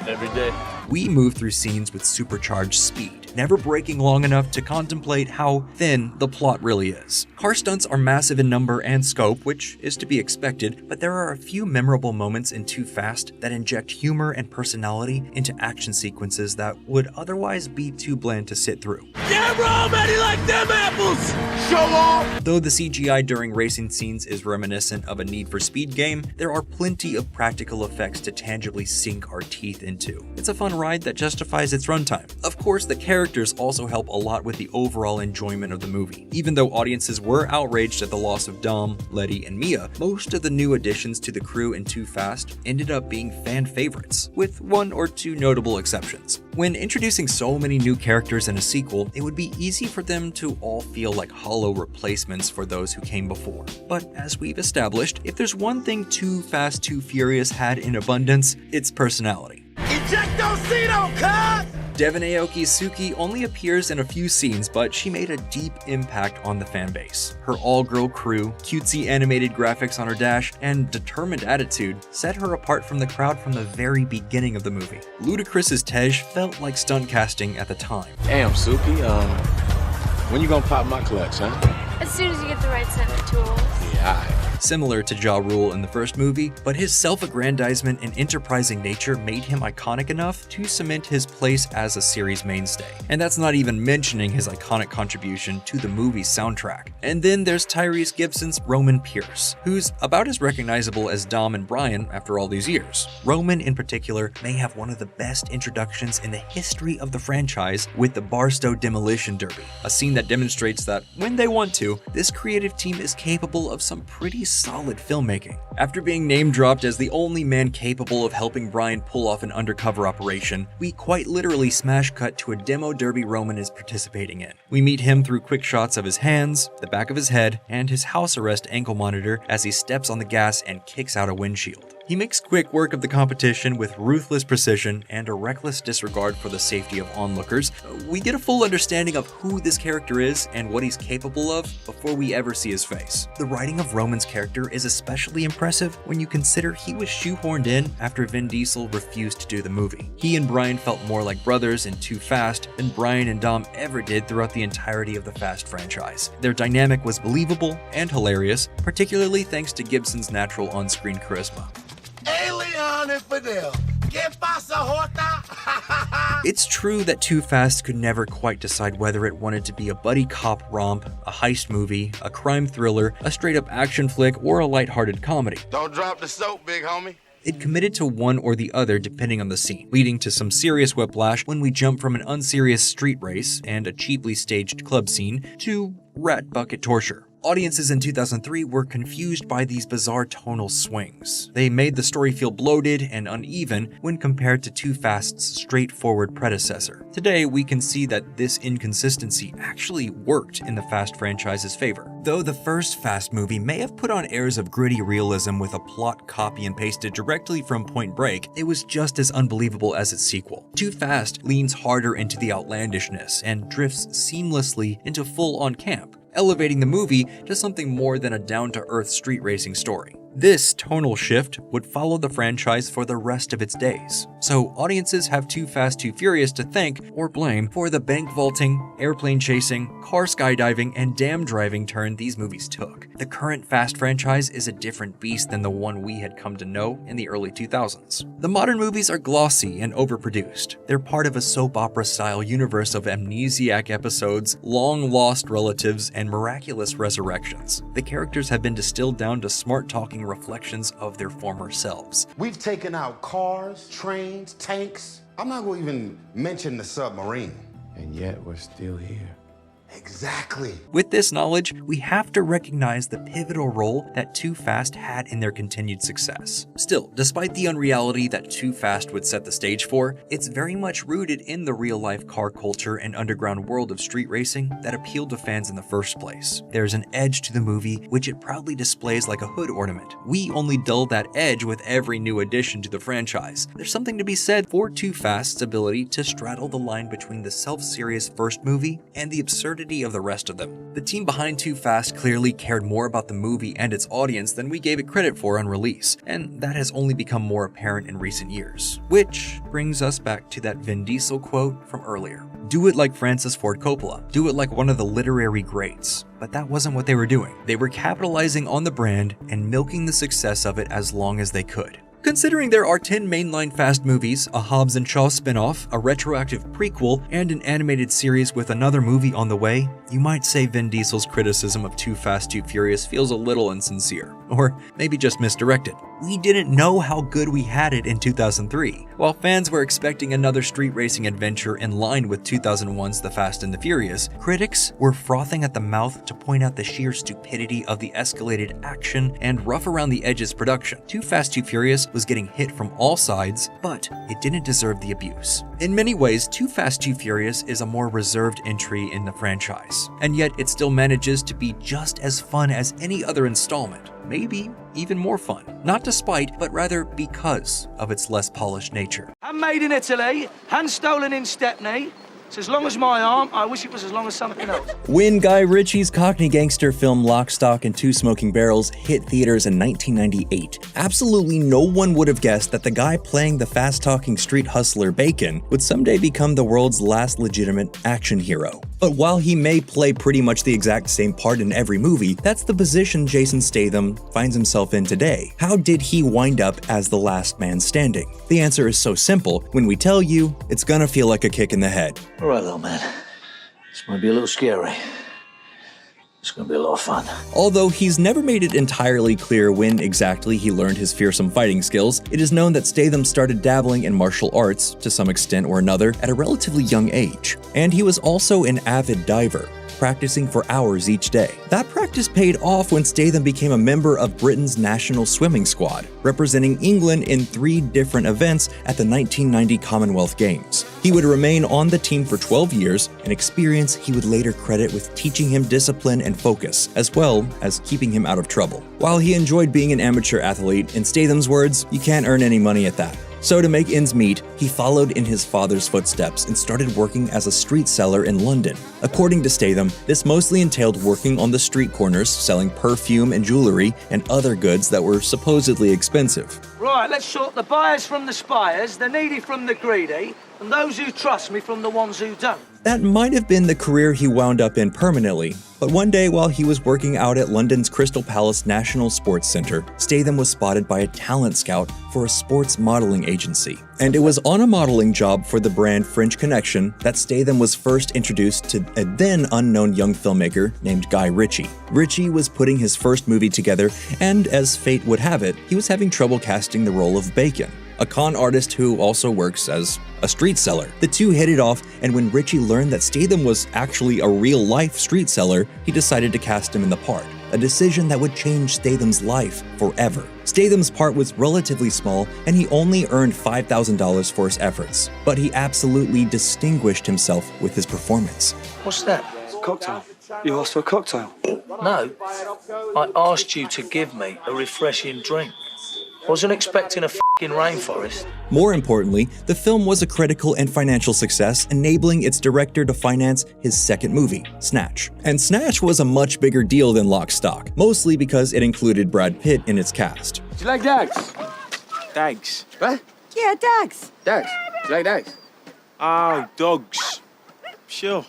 Every day. We move through scenes with supercharged speed, never breaking long enough to contemplate how thin the plot really is. Car stunts are massive in number and scope, which is to be expected, but there are a few memorable moments in Too Fast that inject humor and personality into action sequences that would otherwise be too bland to sit through. Yeah, bro, man, he like them apples. Show off. Though the CGI during racing scenes is reminiscent of a Need for Speed game, there are plenty of practical effects to tangibly sink our teeth into. It's a fun ride that justifies its runtime. Of course, the characters also help a lot with the overall enjoyment of the movie. Even though audiences were outraged at the loss of Dom, Letty, and Mia, most of the new additions to the crew in Too Fast ended up being fan favorites, with 1 or 2 notable exceptions. When introducing so many new characters in a sequel, it would be easy for them to all feel like hollow replacements for those who came before. But as we've established, if there's one thing Too Fast, Too Furious had in abundance, it's personality. Ejectocito, cuz! Devon Aoki Suki only appears in a few scenes, but she made a deep impact on the fan base. Her all-girl crew, cutesy animated graphics on her dash, and determined attitude set her apart from the crowd from the very beginning of the movie. Ludacris's Tej felt like stunt casting at the time. Damn, Suki, when you gonna pop my clutch, huh? As soon as you get the right set of tools. Yeah, alright. Similar to Ja Rule in the first movie, but his self-aggrandizement and enterprising nature made him iconic enough to cement his place as a series mainstay. And that's not even mentioning his iconic contribution to the movie's soundtrack. And then there's Tyrese Gibson's Roman Pierce, who's about as recognizable as Dom and Brian after all these years. Roman in particular may have one of the best introductions in the history of the franchise with the Barstow Demolition Derby, a scene that demonstrates that when they want to, this creative team is capable of some pretty solid filmmaking. After being name-dropped as the only man capable of helping Brian pull off an undercover operation, we quite literally smash cut to a demo derby Roman is participating in. We meet him through quick shots of his hands, the back of his head, and his house arrest ankle monitor as he steps on the gas and kicks out a windshield. He makes quick work of the competition with ruthless precision and a reckless disregard for the safety of onlookers. We get a full understanding of who this character is and what he's capable of before we ever see his face. The writing of Roman's character is especially impressive when you consider he was shoehorned in after Vin Diesel refused to do the movie. He and Brian felt more like brothers in Too Fast than Brian and Dom ever did throughout the entirety of the Fast franchise. Their dynamic was believable and hilarious, particularly thanks to Gibson's natural on-screen charisma. Alien infidel. ¿Qué pasa, Jota? It's true that Too Fast could never quite decide whether it wanted to be a buddy cop romp, a heist movie, a crime thriller, a straight-up action flick, or a lighthearted comedy. Don't drop the soap, big homie. It committed to one or the other depending on the scene, leading to some serious whiplash when we jump from an unserious street race and a cheaply staged club scene to rat bucket torture. Audiences in 2003 were confused by these bizarre tonal swings. They made the story feel bloated and uneven when compared to Too Fast's straightforward predecessor. Today, we can see that this inconsistency actually worked in the Fast franchise's favor. Though the first Fast movie may have put on airs of gritty realism with a plot copy and pasted directly from Point Break, it was just as unbelievable as its sequel. Too Fast leans harder into the outlandishness and drifts seamlessly into full-on camp, elevating the movie to something more than a down-to-earth street racing story. This tonal shift would follow the franchise for the rest of its days, so audiences have Too Fast, Too Furious to thank or blame for the bank vaulting, airplane chasing, car skydiving, and dam driving turn these movies took. The current Fast franchise is a different beast than the one we had come to know in the early 2000s. The modern movies are glossy and overproduced. They're part of a soap opera-style universe of amnesiac episodes, long-lost relatives, and miraculous resurrections. The characters have been distilled down to smart talking being reflections of their former selves. We've taken out cars, trains, tanks. I'm not going to even mention the submarine. And yet we're still here. Exactly. With this knowledge, we have to recognize the pivotal role that Too Fast had in their continued success. Still, despite the unreality that Too Fast would set the stage for, it's very much rooted in the real-life car culture and underground world of street racing that appealed to fans in the first place. There's an edge to the movie which it proudly displays like a hood ornament. We only dull that edge with every new addition to the franchise. There's something to be said for Too Fast's ability to straddle the line between the self-serious first movie and the absurdity of the rest of them. The team behind Too Fast clearly cared more about the movie and its audience than we gave it credit for on release, and that has only become more apparent in recent years. Which brings us back to that Vin Diesel quote from earlier. Do it like Francis Ford Coppola. Do it like one of the literary greats. But that wasn't what they were doing. They were capitalizing on the brand and milking the success of it as long as they could. Considering there are 10 mainline Fast movies, a Hobbs and Shaw spin-off, a retroactive prequel, and an animated series with another movie on the way, you might say Vin Diesel's criticism of Too Fast, Too Furious feels a little insincere, or maybe just misdirected. We didn't know how good we had it in 2003. While fans were expecting another street racing adventure in line with 2001's The Fast and the Furious, critics were frothing at the mouth to point out the sheer stupidity of the escalated action and rough around the edges production. Too Fast, Too Furious was getting hit from all sides, but it didn't deserve the abuse. In many ways, Too Fast, Too Furious is a more reserved entry in the franchise, and yet it still manages to be just as fun as any other installment, maybe even more fun. Not despite, but rather because of its less polished nature. Handmade in Italy, hand stolen in Stepney. It's as long as my arm, I wish it was as long as something else. When Guy Ritchie's Cockney gangster film Lock, Stock, and Two Smoking Barrels hit theaters in 1998, absolutely no one would have guessed that the guy playing the fast-talking street hustler Bacon would someday become the world's last legitimate action hero. But while he may play pretty much the exact same part in every movie, that's the position Jason Statham finds himself in today. How did he wind up as the last man standing? The answer is so simple. When we tell you, it's gonna feel like a kick in the head. All right, little man. This might be a little scary. It's gonna be a lot of fun. Although he's never made it entirely clear when exactly he learned his fearsome fighting skills, it is known that Statham started dabbling in martial arts to some extent or another at a relatively young age. And he was also an avid diver, practicing for hours each day. That practice paid off when Statham became a member of Britain's national swimming squad, representing England in 3 different events at the 1990 Commonwealth Games. He would remain on the team for 12 years, an experience he would later credit with teaching him discipline and focus, as well as keeping him out of trouble. While he enjoyed being an amateur athlete, in Statham's words, you can't earn any money at that. So to make ends meet, he followed in his father's footsteps and started working as a street seller in London. According to Statham, this mostly entailed working on the street corners, selling perfume and jewelry and other goods that were supposedly expensive. Right, let's sort the buyers from the spires, the needy from the greedy, and those who trust me from the ones who don't. That might have been the career he wound up in permanently, but one day while he was working out at London's Crystal Palace National Sports Centre, Statham was spotted by a talent scout for a sports modeling agency. And it was on a modeling job for the brand French Connection that Statham was first introduced to a then unknown young filmmaker named Guy Ritchie. Ritchie was putting his first movie together, and as fate would have it, he was having trouble casting the role of Bacon, a con artist who also works as a street seller. The two hit it off, and when Ritchie learned that Statham was actually a real-life street seller, he decided to cast him in the part, a decision that would change Statham's life forever. Statham's part was relatively small, and he only earned $5,000 for his efforts, but he absolutely distinguished himself with his performance. What's that? It's a cocktail. You asked for a cocktail. No, I asked you to give me a refreshing drink. Wasn't expecting a f***ing rainforest. More importantly, the film was a critical and financial success, enabling its director to finance his second movie, Snatch. And Snatch was a much bigger deal than Lock, Stock, mostly because it included Brad Pitt in its cast. Do you like dags? Dags. What? Yeah, dags. Dags. Do you like dags? Oh, dogs. Sure.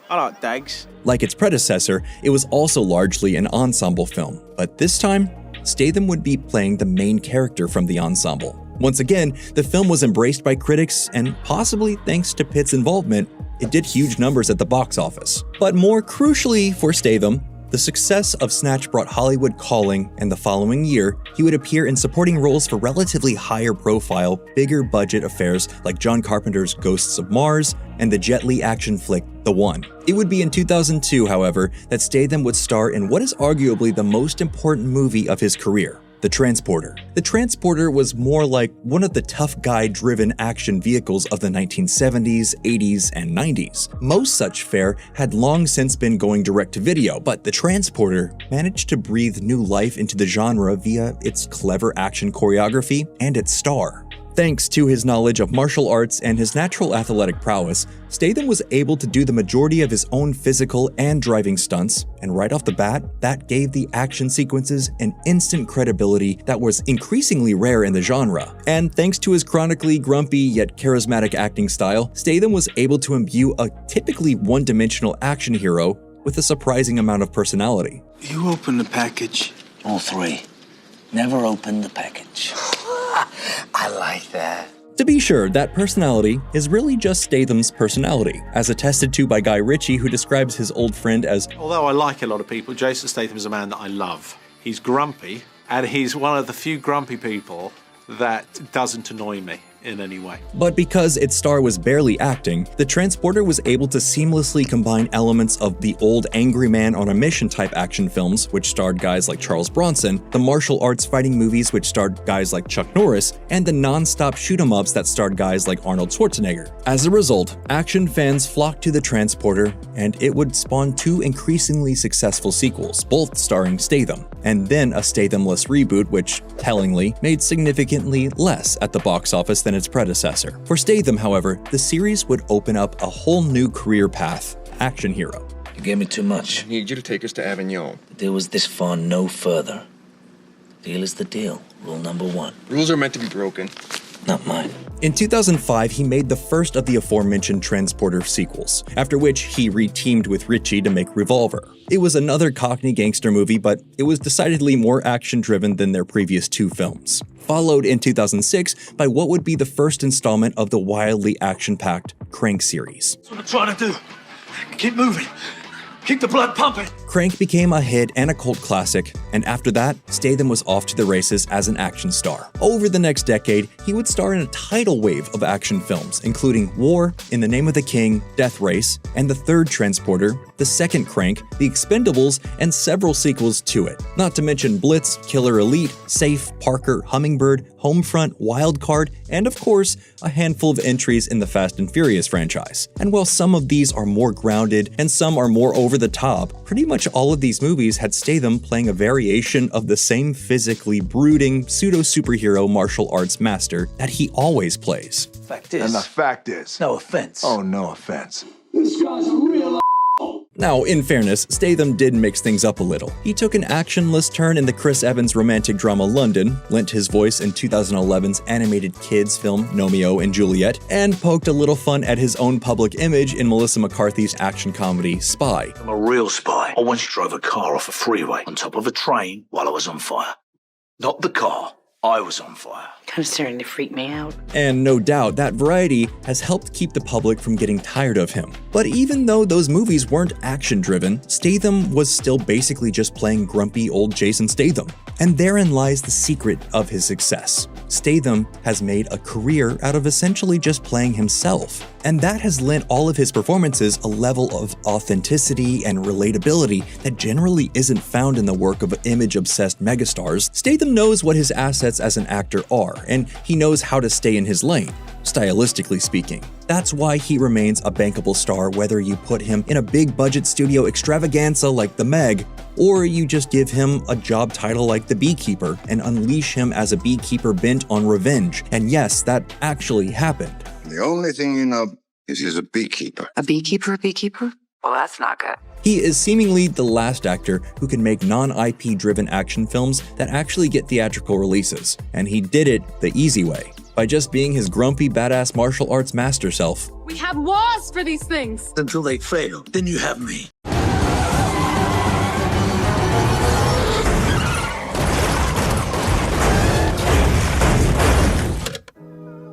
I like dags. Like its predecessor, it was also largely an ensemble film, but this time, Statham would be playing the main character from the ensemble. Once again, the film was embraced by critics, and possibly thanks to Pitt's involvement, it did huge numbers at the box office. But more crucially for Statham, The success of Snatch brought Hollywood calling, and the following year, he would appear in supporting roles for relatively higher profile, bigger budget affairs like John Carpenter's Ghosts of Mars and the Jet Li action flick The One. It would be in 2002, however, that Statham would star in what is arguably the most important movie of his career, The Transporter. The Transporter was more like one of the tough guy-driven action vehicles of the 1970s, 80s, and 90s. Most such fare had long since been going direct to video, but The Transporter managed to breathe new life into the genre via its clever action choreography and its star. Thanks to his knowledge of martial arts and his natural athletic prowess, Statham was able to do the majority of his own physical and driving stunts, and right off the bat, that gave the action sequences an instant credibility that was increasingly rare in the genre. And thanks to his chronically grumpy yet charismatic acting style, Statham was able to imbue a typically one-dimensional action hero with a surprising amount of personality. You open the package. All three. Never open the package. I like that. To be sure, that personality is really just Statham's personality, as attested to by Guy Ritchie, who describes his old friend as, although I like a lot of people, Jason Statham is a man that I love. He's grumpy, and he's one of the few grumpy people that doesn't annoy me in any way. But because its star was barely acting, The Transporter was able to seamlessly combine elements of the old angry man on a mission type action films, which starred guys like Charles Bronson, the martial arts fighting movies which starred guys like Chuck Norris, and the non-stop shoot-'em-ups that starred guys like Arnold Schwarzenegger. As a result, action fans flocked to The Transporter, and it would spawn two increasingly successful sequels, both starring Statham, and then a Statham-less reboot which, tellingly, made significantly less at the box office than its predecessor. For Statham, however, the series would open up a whole new career path, action hero. You gave me too much. I need you to take us to Avignon. The deal was this far, no further. The deal is the deal. Rule number one. Rules are meant to be broken. Not mine. In 2005, he made the first of the aforementioned Transporter sequels, after which he re-teamed with Ritchie to make Revolver. It was another Cockney gangster movie, but it was decidedly more action-driven than their previous two films. Followed in 2006 by what would be the first installment of the wildly action-packed Crank series. That's what I'm trying to do. Keep moving. Keep the blood pumping. Crank became a hit and a cult classic, and after that, Statham was off to the races as an action star. Over the next decade, he would star in a tidal wave of action films, including War, In the Name of the King, Death Race, and the third Transporter, the second Crank, The Expendables, and several sequels to it. Not to mention Blitz, Killer Elite, Safe, Parker, Hummingbird, Homefront, Wild Card, and of course, a handful of entries in the Fast and Furious franchise. And while some of these are more grounded and some are more over the top, pretty much all of these movies had Statham playing a variation of the same physically brooding pseudo-superhero martial arts master that he always plays. Fact is. And the fact is. No offense. Oh, no offense. This guy's a real Now, in fairness, Statham did mix things up a little. He took an actionless turn in the Chris Evans romantic drama London, lent his voice in 2011's animated kids film Romeo and Juliet, and poked a little fun at his own public image in Melissa McCarthy's action comedy Spy. I'm a real spy. I once drove a car off a freeway on top of a train while I was on fire. Not the car. I was on fire. Kind of starting to freak me out. And no doubt, that variety has helped keep the public from getting tired of him. But even though those movies weren't action-driven, Statham was still basically just playing grumpy old Jason Statham. And therein lies the secret of his success. Statham has made a career out of essentially just playing himself. And that has lent all of his performances a level of authenticity and relatability that generally isn't found in the work of image-obsessed megastars. Statham knows what his assets as an actor are, and he knows how to stay in his lane, stylistically speaking. That's why he remains a bankable star whether you put him in a big-budget studio extravaganza like The Meg, or you just give him a job title like The Beekeeper and unleash him as a beekeeper bent on revenge. And yes, that actually happened. The only thing you know is he's a beekeeper. A beekeeper, a beekeeper? Well, that's not good. He is seemingly the last actor who can make non-IP driven action films that actually get theatrical releases. And he did it the easy way, by just being his grumpy badass martial arts master self. We have laws for these things. Until they fail, then you have me.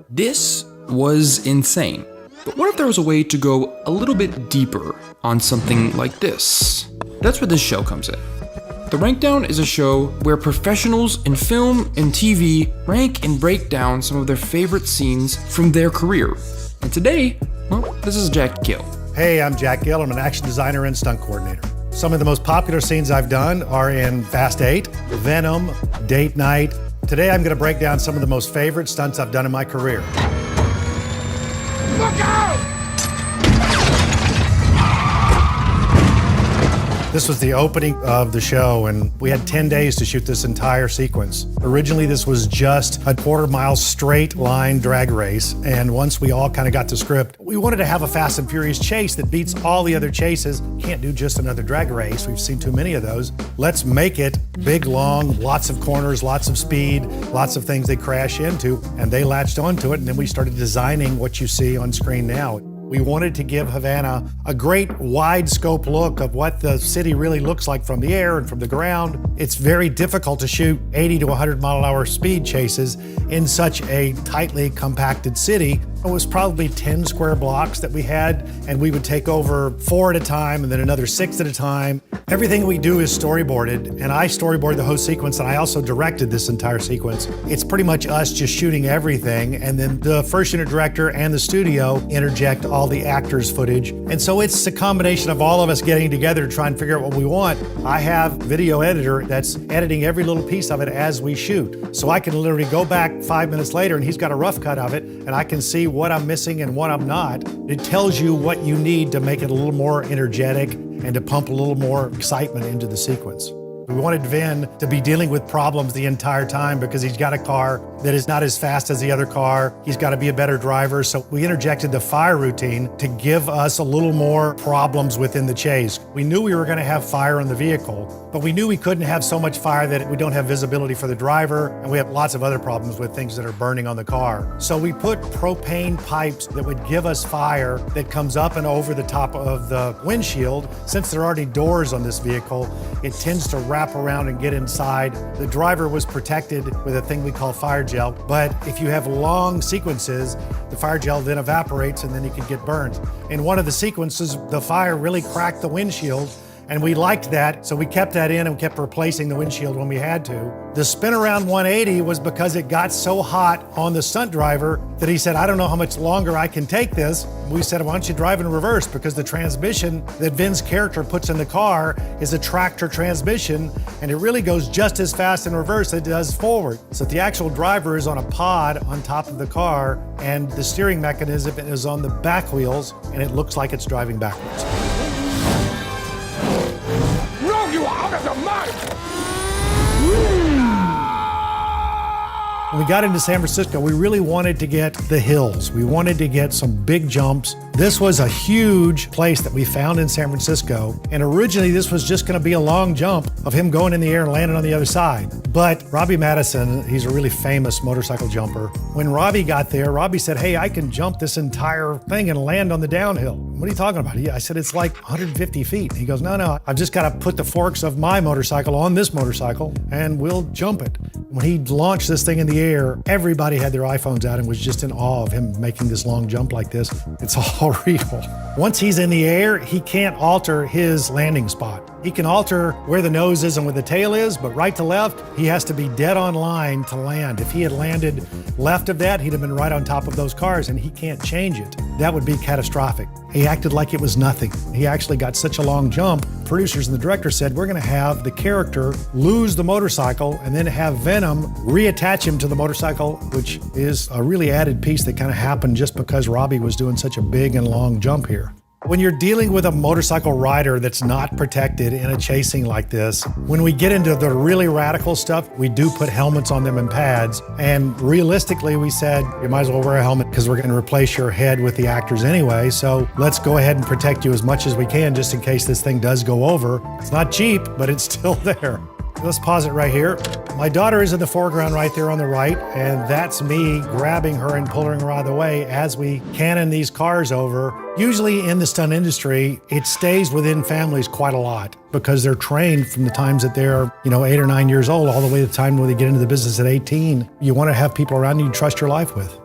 This was insane. But what if there was a way to go a little bit deeper on something like this? That's where this show comes in. The Rank Down is a show where professionals in film and TV rank and break down some of their favorite scenes from their career. And today, well, this is Jack Gill. Hey, I'm Jack Gill. I'm an action designer and stunt coordinator. Some of the most popular scenes I've done are in Fast 8, Venom, Date Night. Today I'm going to break down some of the most favorite stunts I've done in my career. Look out! This was the opening of the show, and we had 10 days to shoot this entire sequence. Originally, this was just a quarter-mile straight line drag race, and once we all kind of got the script, we wanted to have a Fast and Furious chase that beats all the other chases. Can't do just another drag race. We've seen too many of those. Let's make it big, long, lots of corners, lots of speed, lots of things they crash into, and they latched onto it, and then we started designing what you see on screen now. We wanted to give Havana a great wide scope look of what the city really looks like from the air and from the ground. It's very difficult to shoot 80 to 100 mile an hour speed chases in such a tightly compacted city. It was probably 10 square blocks that we had, and we would take over 4 at a time and then another 6 at a time. Everything we do is storyboarded, and I storyboarded the whole sequence, and I also directed this entire sequence. It's pretty much us just shooting everything, and then the first unit director and the studio interject all the actors' footage. And so it's a combination of all of us getting together to try and figure out what we want. I have a video editor that's editing every little piece of it as we shoot. So I can literally go back 5 minutes later, and he's got a rough cut of it, and I can see what I'm missing and what I'm not. It tells you what you need to make it a little more energetic and to pump a little more excitement into the sequence. We wanted Vin to be dealing with problems the entire time because he's got a car that is not as fast as the other car. He's got to be a better driver. So we interjected the fire routine to give us a little more problems within the chase. We knew we were going to have fire in the vehicle, but we knew we couldn't have so much fire that we don't have visibility for the driver, and we have lots of other problems with things that are burning on the car. So we put propane pipes that would give us fire that comes up and over the top of the windshield. Since there are already doors on this vehicle, it tends to wrap around and get inside. The driver was protected with a thing we call fire gel, but if you have long sequences, the fire gel then evaporates and then you can get burned. In one of the sequences, the fire really cracked the windshield, and we liked that, so we kept that in and kept replacing the windshield when we had to. The spin around 180 was because it got so hot on the stunt driver that he said, I don't know how much longer I can take this. We said, why don't you drive in reverse? Because the transmission that Vin's character puts in the car is a tractor transmission, and it really goes just as fast in reverse as it does forward. So the actual driver is on a pod on top of the car, and the steering mechanism is on the back wheels, and it looks like it's driving backwards. No, you are out of your mind! When we got into San Francisco, we really wanted to get the hills. We wanted to get some big jumps. This was a huge place that we found in San Francisco, and originally this was just going to be a long jump of him going in the air and landing on the other side. But Robbie Madison, he's a really famous motorcycle jumper. When Robbie got there, Robbie said, hey, I can jump this entire thing and land on the downhill. What are you talking about? I said, it's like 150 feet. He goes, no, I've just got to put the forks of my motorcycle on this motorcycle and we'll jump it. When he launched this thing in the air, everybody had their iPhones out and was just in awe of him making this long jump like this. It's all real. Once he's in the air, he can't alter his landing spot. He can alter where the nose is and where the tail is, but right to left, he has to be dead on line to land. If he had landed left of that, he'd have been right on top of those cars, and he can't change it. That would be catastrophic. He acted like it was nothing. He actually got such a long jump. Producers and the director said, we're going to have the character lose the motorcycle and then have Venom reattach him to the motorcycle, which is a really added piece that kind of happened just because Robbie was doing such a big and long jump here. When you're dealing with a motorcycle rider that's not protected in a chasing like this, when we get into the really radical stuff, we do put helmets on them and pads. And realistically, we said, you might as well wear a helmet because we're going to replace your head with the actors anyway. So let's go ahead and protect you as much as we can just in case this thing does go over. It's not cheap, but it's still there. Let's pause it right here. My daughter is in the foreground right there on the right, and that's me grabbing her and pulling her out of the way as we cannon these cars over. Usually in the stunt industry, it stays within families quite a lot because they're trained from the times that they're, 8 or 9 years old, all the way to the time when they get into the business at 18. You want to have people around you trust your life with.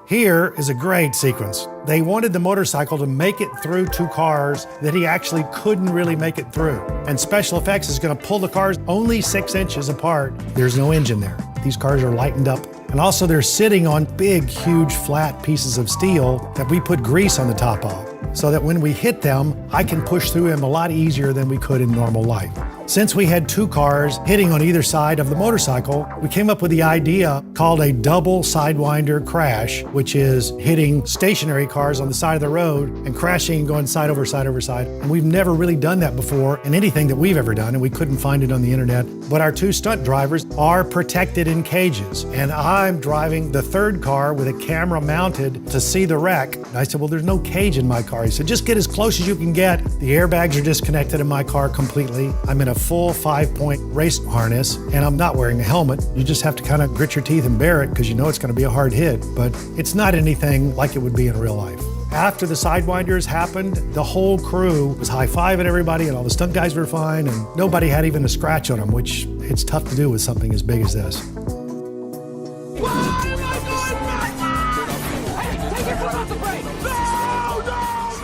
Here is a great sequence. They wanted the motorcycle to make it through 2 cars that he actually couldn't really make it through. And special effects is gonna pull the cars only 6 inches apart. There's no engine there. These cars are lightened up. And also they're sitting on big, huge, flat pieces of steel that we put grease on the top of, so that when we hit them, I can push through them a lot easier than we could in normal life. Since we had 2 cars hitting on either side of the motorcycle, we came up with the idea called a double sidewinder crash, which is hitting stationary cars on the side of the road and crashing and going side over side over side. And we've never really done that before in anything that we've ever done, and we couldn't find it on the internet. But our 2 stunt drivers are protected in cages, and I'm driving the 3rd car with a camera mounted to see the wreck. And I said, well, there's no cage in my car. He said, just get as close as you can get. The airbags are disconnected in my car completely. I'm in a full 5-point race harness, and I'm not wearing a helmet. You just have to kind of grit your teeth and bear it because you know it's going to be a hard hit, but it's not anything like it would be in real life. After the sidewinders happened, the whole crew was high-fiving everybody, and all the stunt guys were fine, and nobody had even a scratch on them, which it's tough to do with something as big as this.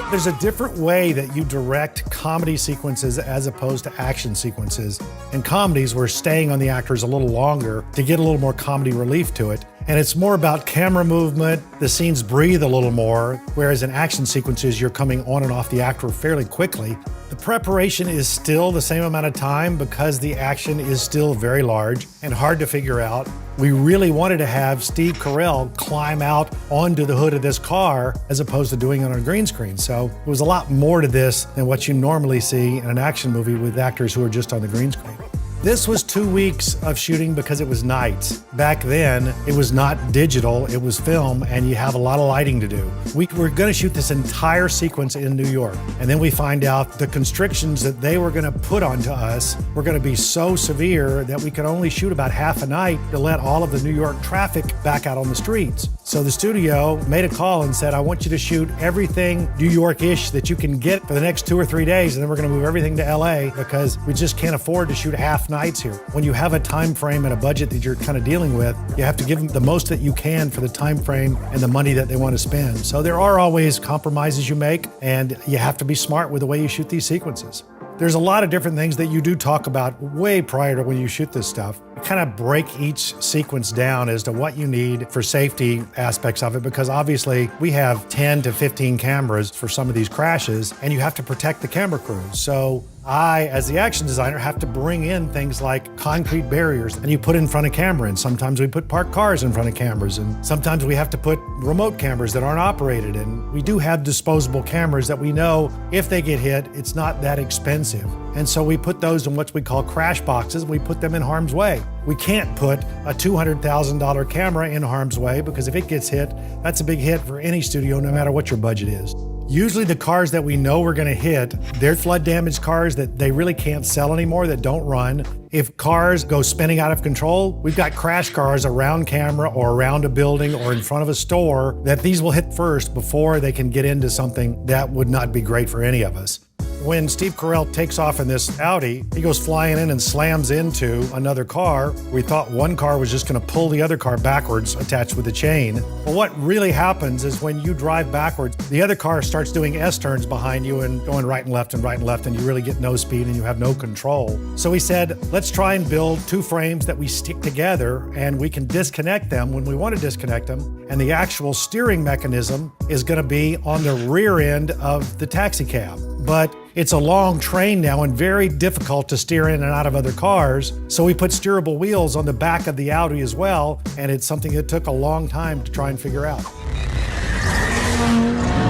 There's a different way that you direct comedy sequences as opposed to action sequences. In comedies, we're staying on the actors a little longer to get a little more comedy relief to it. And it's more about camera movement, the scenes breathe a little more, whereas in action sequences, you're coming on and off the actor fairly quickly. The preparation is still the same amount of time because the action is still very large and hard to figure out. We really wanted to have Steve Carell climb out onto the hood of this car as opposed to doing it on a green screen. So it was a lot more to this than what you normally see in an action movie with actors who are just on the green screen. This was 2 weeks of shooting because it was nights. Back then, it was not digital, it was film, and you have a lot of lighting to do. We were gonna shoot this entire sequence in New York, and then we find out the constrictions that they were gonna put onto us were gonna be so severe that we could only shoot about half a night to let all of the New York traffic back out on the streets. So the studio made a call and said, I want you to shoot everything New York-ish that you can get for the next 2 or 3 days, and then we're gonna move everything to LA because we just can't afford to shoot half nights here. When you have a time frame and a budget that you're kind of dealing with, you have to give them the most that you can for the time frame and the money that they want to spend. So there are always compromises you make, and you have to be smart with the way you shoot these sequences. There's a lot of different things that you do talk about way prior to when you shoot this stuff. You kind of break each sequence down as to what you need for safety aspects of it, because obviously we have 10 to 15 cameras for some of these crashes, and you have to protect the camera crews. So I, as the action designer, have to bring in things like concrete barriers and you put in front of camera, and sometimes we put parked cars in front of cameras, and sometimes we have to put remote cameras that aren't operated, and we do have disposable cameras that we know if they get hit, it's not that expensive. And so we put those in what we call crash boxes. We put them in harm's way. We can't put a $200,000 camera in harm's way because if it gets hit, that's a big hit for any studio, no matter what your budget is. Usually the cars that we know we're gonna hit, they're flood damaged cars that they really can't sell anymore, that don't run. If cars go spinning out of control, we've got crash cars around camera or around a building or in front of a store that these will hit first before they can get into something that would not be great for any of us. When Steve Carell takes off in this Audi, he goes flying in and slams into another car. We thought one car was just gonna pull the other car backwards, attached with a chain. But what really happens is when you drive backwards, the other car starts doing S-turns behind you and going right and left, and you really get no speed and you have no control. So we said, let's try and build 2 frames that we stick together and we can disconnect them when we want to disconnect them. And the actual steering mechanism is gonna be on the rear end of the taxi cab. But it's a long train now and very difficult to steer in and out of other cars. So we put steerable wheels on the back of the Audi as well. And it's something that took a long time to try and figure out.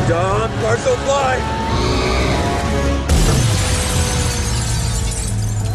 Dom, cars don't fly!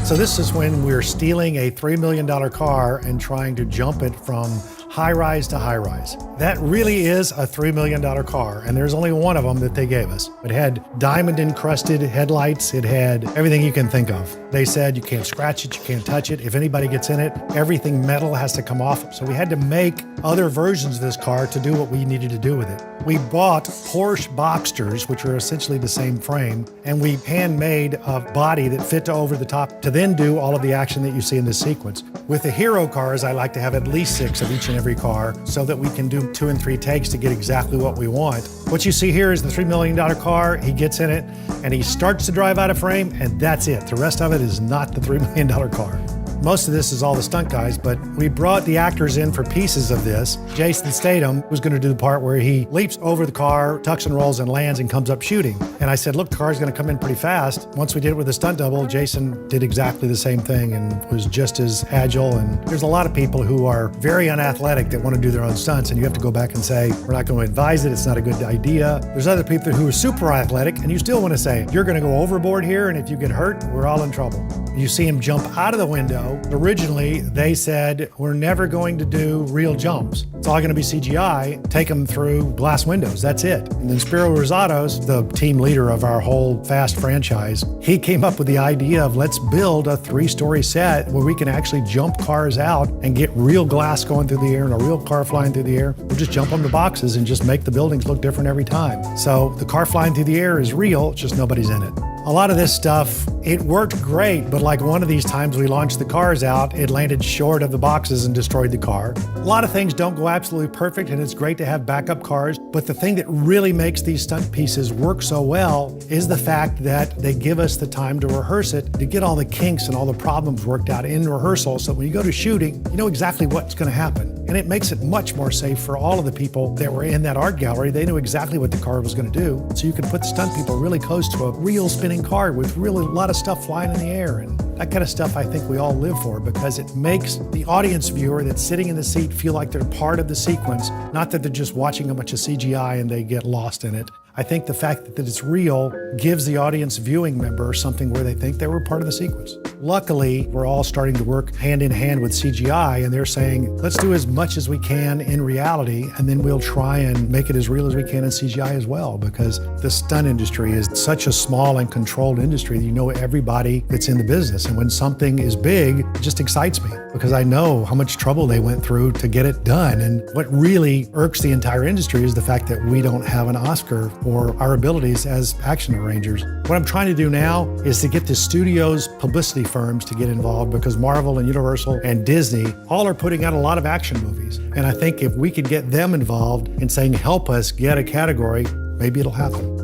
So this is when we're stealing a $3 million car and trying to jump it from high-rise to high-rise. That really is a $3 million car, and there's only one of them that they gave us. It had diamond-encrusted headlights. It had everything you can think of. They said you can't scratch it, you can't touch it. If anybody gets in it, everything metal has to come off. So we had to make other versions of this car to do what we needed to do with it. We bought Porsche Boxsters, which are essentially the same frame, and we handmade a body that fit over the top to then do all of the action that you see in this sequence. With the hero cars, I like to have at least 6 of each and every car so that we can do 2 and 3 takes to get exactly what we want. What you see here is the $3 million car. He gets in it and he starts to drive out of frame, and that's it. The rest of it is not the $3 million car. Most of this is all the stunt guys, but we brought the actors in for pieces of this. Jason Statham was going to do the part where he leaps over the car, tucks and rolls and lands and comes up shooting. And I said, look, the car's going to come in pretty fast. Once we did it with the stunt double, Jason did exactly the same thing and was just as agile. And there's a lot of people who are very unathletic that want to do their own stunts, and you have to go back and say, we're not going to advise it, it's not a good idea. There's other people who are super athletic, and you still want to say, you're going to go overboard here, and if you get hurt, we're all in trouble. You see him jump out of the window. Originally, they said, we're never going to do real jumps. It's all going to be CGI. Take them through glass windows. That's it. And then Spiro Rosatos, the team leader of our whole Fast franchise, he came up with the idea of let's build a 3-story set where we can actually jump cars out and get real glass going through the air and a real car flying through the air. We'll just jump on the boxes and just make the buildings look different every time. So the car flying through the air is real, it's just nobody's in it. A lot of this stuff, it worked great, but like one of these times we launched the cars out, it landed short of the boxes and destroyed the car. A lot of things don't go absolutely perfect, and it's great to have backup cars, but the thing that really makes these stunt pieces work so well is the fact that they give us the time to rehearse it, to get all the kinks and all the problems worked out in rehearsal, so when you go to shooting, you know exactly what's going to happen. And it makes it much more safe for all of the people that were in that art gallery. They knew exactly what the car was going to do, so you can put the stunt people really close to a real spinning car with really a lot of stuff flying in the air. And that kind of stuff I think we all live for, because it makes the audience viewer that's sitting in the seat feel like they're part of the sequence, not that they're just watching a bunch of CGI and they get lost in it. I think the fact that it's real gives the audience viewing member something where they think they were part of the sequence. Luckily, we're all starting to work hand in hand with CGI, and they're saying, let's do as much as we can in reality, and then we'll try and make it as real as we can in CGI as well, because the stunt industry is such a small and controlled industry that you know everybody that's in the business. And when something is big, it just excites me, because I know how much trouble they went through to get it done. And what really irks the entire industry is the fact that we don't have an Oscar for our abilities as action arrangers. What I'm trying to do now is to get the studios, publicity firms to get involved, because Marvel and Universal and Disney all are putting out a lot of action movies. And I think if we could get them involved in saying, help us get a category, maybe it'll happen.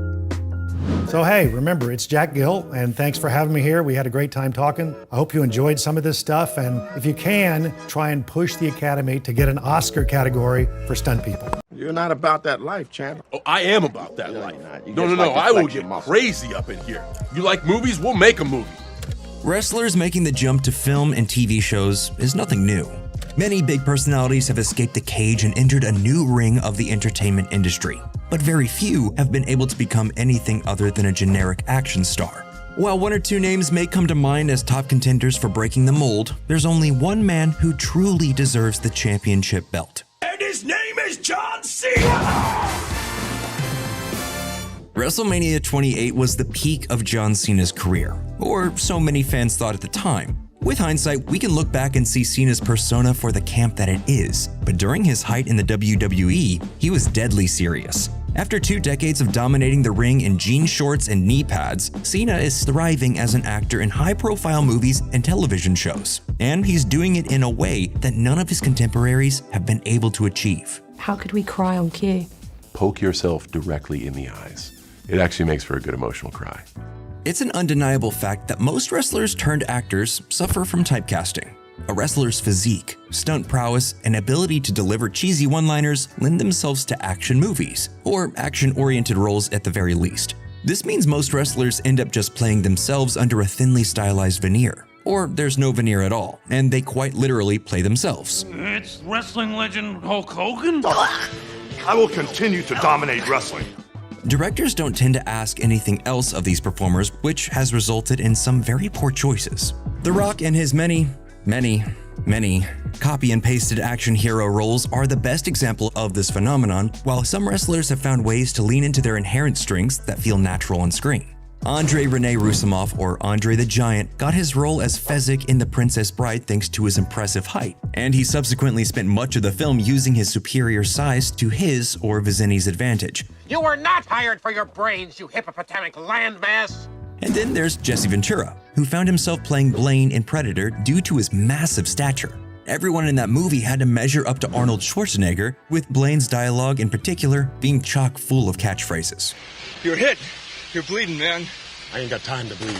So hey, remember, it's Jack Gill, and thanks for having me here. We had a great time talking. I hope you enjoyed some of this stuff, and if you can, try and push the Academy to get an Oscar category for stunt people. You're not about that life, champ. Oh, I am about that life. No, like I will get crazy up in here. You like movies? We'll make a movie. Wrestlers making the jump to film and TV shows is nothing new. Many big personalities have escaped the cage and entered a new ring of the entertainment industry, but very few have been able to become anything other than a generic action star. While one or two names may come to mind as top contenders for breaking the mold, there's only one man who truly deserves the championship belt. And his name is John Cena! WrestleMania 28 was the peak of John Cena's career, or so many fans thought at the time. With hindsight, we can look back and see Cena's persona for the camp that it is, but during his height in the WWE, he was deadly serious. After 2 decades of dominating the ring in jean shorts and knee pads, Cena is thriving as an actor in high-profile movies and television shows, and he's doing it in a way that none of his contemporaries have been able to achieve. How could we cry on cue? Poke yourself directly in the eyes. It actually makes for a good emotional cry. It's an undeniable fact that most wrestlers turned actors suffer from typecasting. A wrestler's physique, stunt prowess, and ability to deliver cheesy one-liners lend themselves to action movies, or action-oriented roles at the very least. This means most wrestlers end up just playing themselves under a thinly stylized veneer, or there's no veneer at all, and they quite literally play themselves. It's wrestling legend Hulk Hogan? I will continue to dominate wrestling. Directors don't tend to ask anything else of these performers, which has resulted in some very poor choices. The Rock and his many copy and pasted action hero roles are the best example of this phenomenon, while some wrestlers have found ways to lean into their inherent strengths that feel natural on screen. Andre Rene Roussimoff, or Andre the Giant, got his role as Fezzik in The Princess Bride thanks to his impressive height, and he subsequently spent much of the film using his superior size to his or Vizzini's advantage. You were not hired for your brains, you hippopotamic landmass! And then there's Jesse Ventura, who found himself playing Blaine in Predator due to his massive stature. Everyone in that movie had to measure up to Arnold Schwarzenegger, with Blaine's dialogue in particular being chock full of catchphrases. You're hit. You're bleeding, man. I ain't got time to bleed.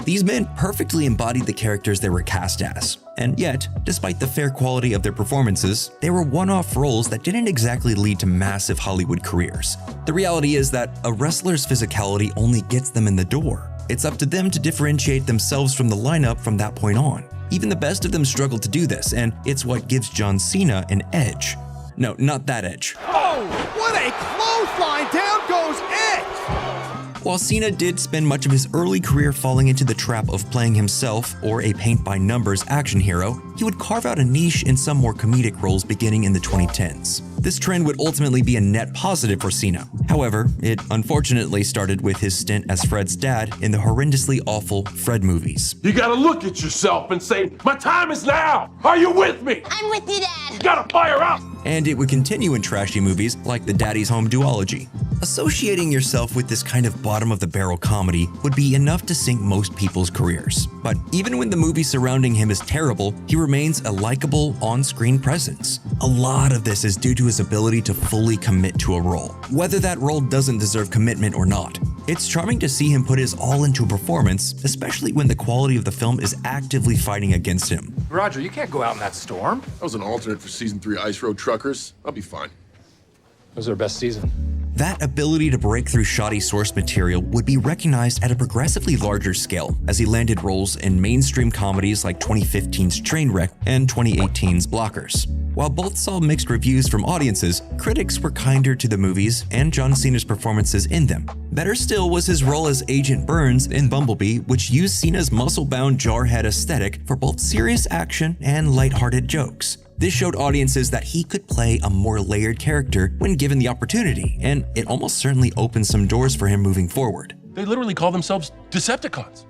These men perfectly embodied the characters they were cast as, and yet, despite the fair quality of their performances, they were one-off roles that didn't exactly lead to massive Hollywood careers. The reality is that a wrestler's physicality only gets them in the door. It's up to them to differentiate themselves from the lineup from that point on. Even the best of them struggle to do this, and it's what gives John Cena an edge. No, not that edge. Oh, what a clothesline! Down goes Edge! While Cena did spend much of his early career falling into the trap of playing himself or a paint-by-numbers action hero, he would carve out a niche in some more comedic roles beginning in the 2010s. This trend would ultimately be a net positive for Cena. However, it unfortunately started with his stint as Fred's dad in the horrendously awful Fred movies. You gotta look at yourself and say, my time is now! Are you with me? I'm with you, Dad! You gotta fire up! And it would continue in trashy movies like the Daddy's Home duology. Associating yourself with this kind of bottom-of-the-barrel comedy would be enough to sink most people's careers. But even when the movie surrounding him is terrible, he remains a likable on-screen presence. A lot of this is due to his ability to fully commit to a role, whether that role doesn't deserve commitment or not. It's charming to see him put his all into a performance, especially when the quality of the film is actively fighting against him. Roger, you can't go out in that storm. That was an alternate for season 3 Ice Road Truckers. I'll be fine. That was our best season. That ability to break through shoddy source material would be recognized at a progressively larger scale as he landed roles in mainstream comedies like 2015's Trainwreck and 2018's Blockers. While both saw mixed reviews from audiences, critics were kinder to the movies and John Cena's performances in them. Better still was his role as Agent Burns in Bumblebee, which used Cena's muscle-bound jarhead aesthetic for both serious action and lighthearted jokes. This showed audiences that he could play a more layered character when given the opportunity, and it almost certainly opened some doors for him moving forward. They literally call themselves Decepticons.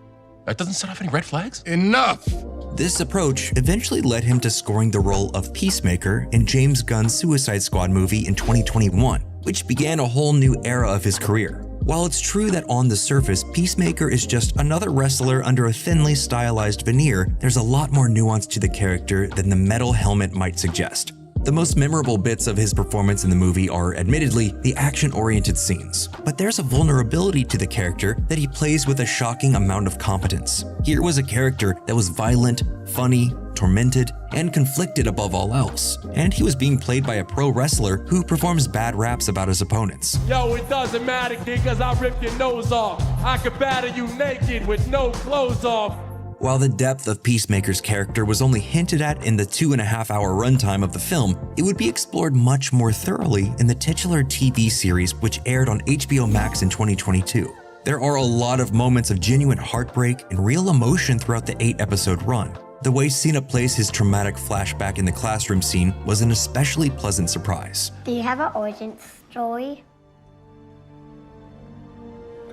That doesn't set off any red flags? Enough! This approach eventually led him to scoring the role of Peacemaker in James Gunn's Suicide Squad movie in 2021, which began a whole new era of his career. While it's true that on the surface, Peacemaker is just another wrestler under a thinly stylized veneer, there's a lot more nuance to the character than the metal helmet might suggest. The most memorable bits of his performance in the movie are, admittedly, the action-oriented scenes, but there's a vulnerability to the character that he plays with a shocking amount of competence. Here was a character that was violent, funny, tormented, and conflicted above all else, and he was being played by a pro wrestler who performs bad raps about his opponents. Yo, it doesn't matter, kid, cause I'll rip your nose off. I could batter you naked with no clothes off. While the depth of Peacemaker's character was only hinted at in the 2.5-hour runtime of the film, it would be explored much more thoroughly in the titular TV series which aired on HBO Max in 2022. There are a lot of moments of genuine heartbreak and real emotion throughout the 8-episode run. The way Cena plays his traumatic flashback in the classroom scene was an especially pleasant surprise. Do you have an origin story?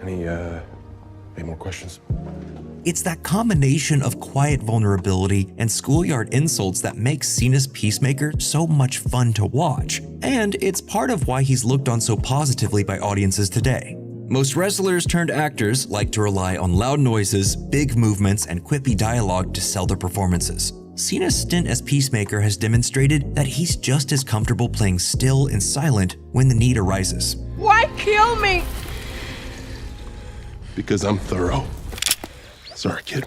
Any more questions? It's that combination of quiet vulnerability and schoolyard insults that makes Cena's Peacemaker so much fun to watch, and it's part of why he's looked on so positively by audiences today. Most wrestlers turned actors like to rely on loud noises, big movements, and quippy dialogue to sell their performances. Cena's stint as Peacemaker has demonstrated that he's just as comfortable playing still and silent when the need arises. Why kill me? Because I'm thorough. Sorry, kid.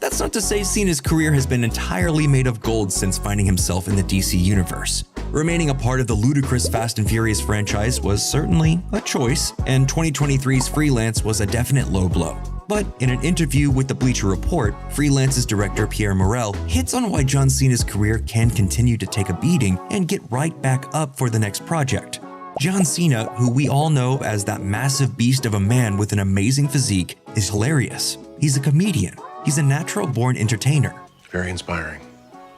That's not to say Cena's career has been entirely made of gold since finding himself in the DC universe. Remaining a part of the ludicrous Fast and Furious franchise was certainly a choice, and 2023's Freelance was a definite low blow. But in an interview with the Bleacher Report, Freelance's director Pierre Morel hits on why John Cena's career can continue to take a beating and get right back up for the next project. John Cena, who we all know as that massive beast of a man with an amazing physique, is hilarious. He's a comedian. He's a natural-born entertainer. Very inspiring.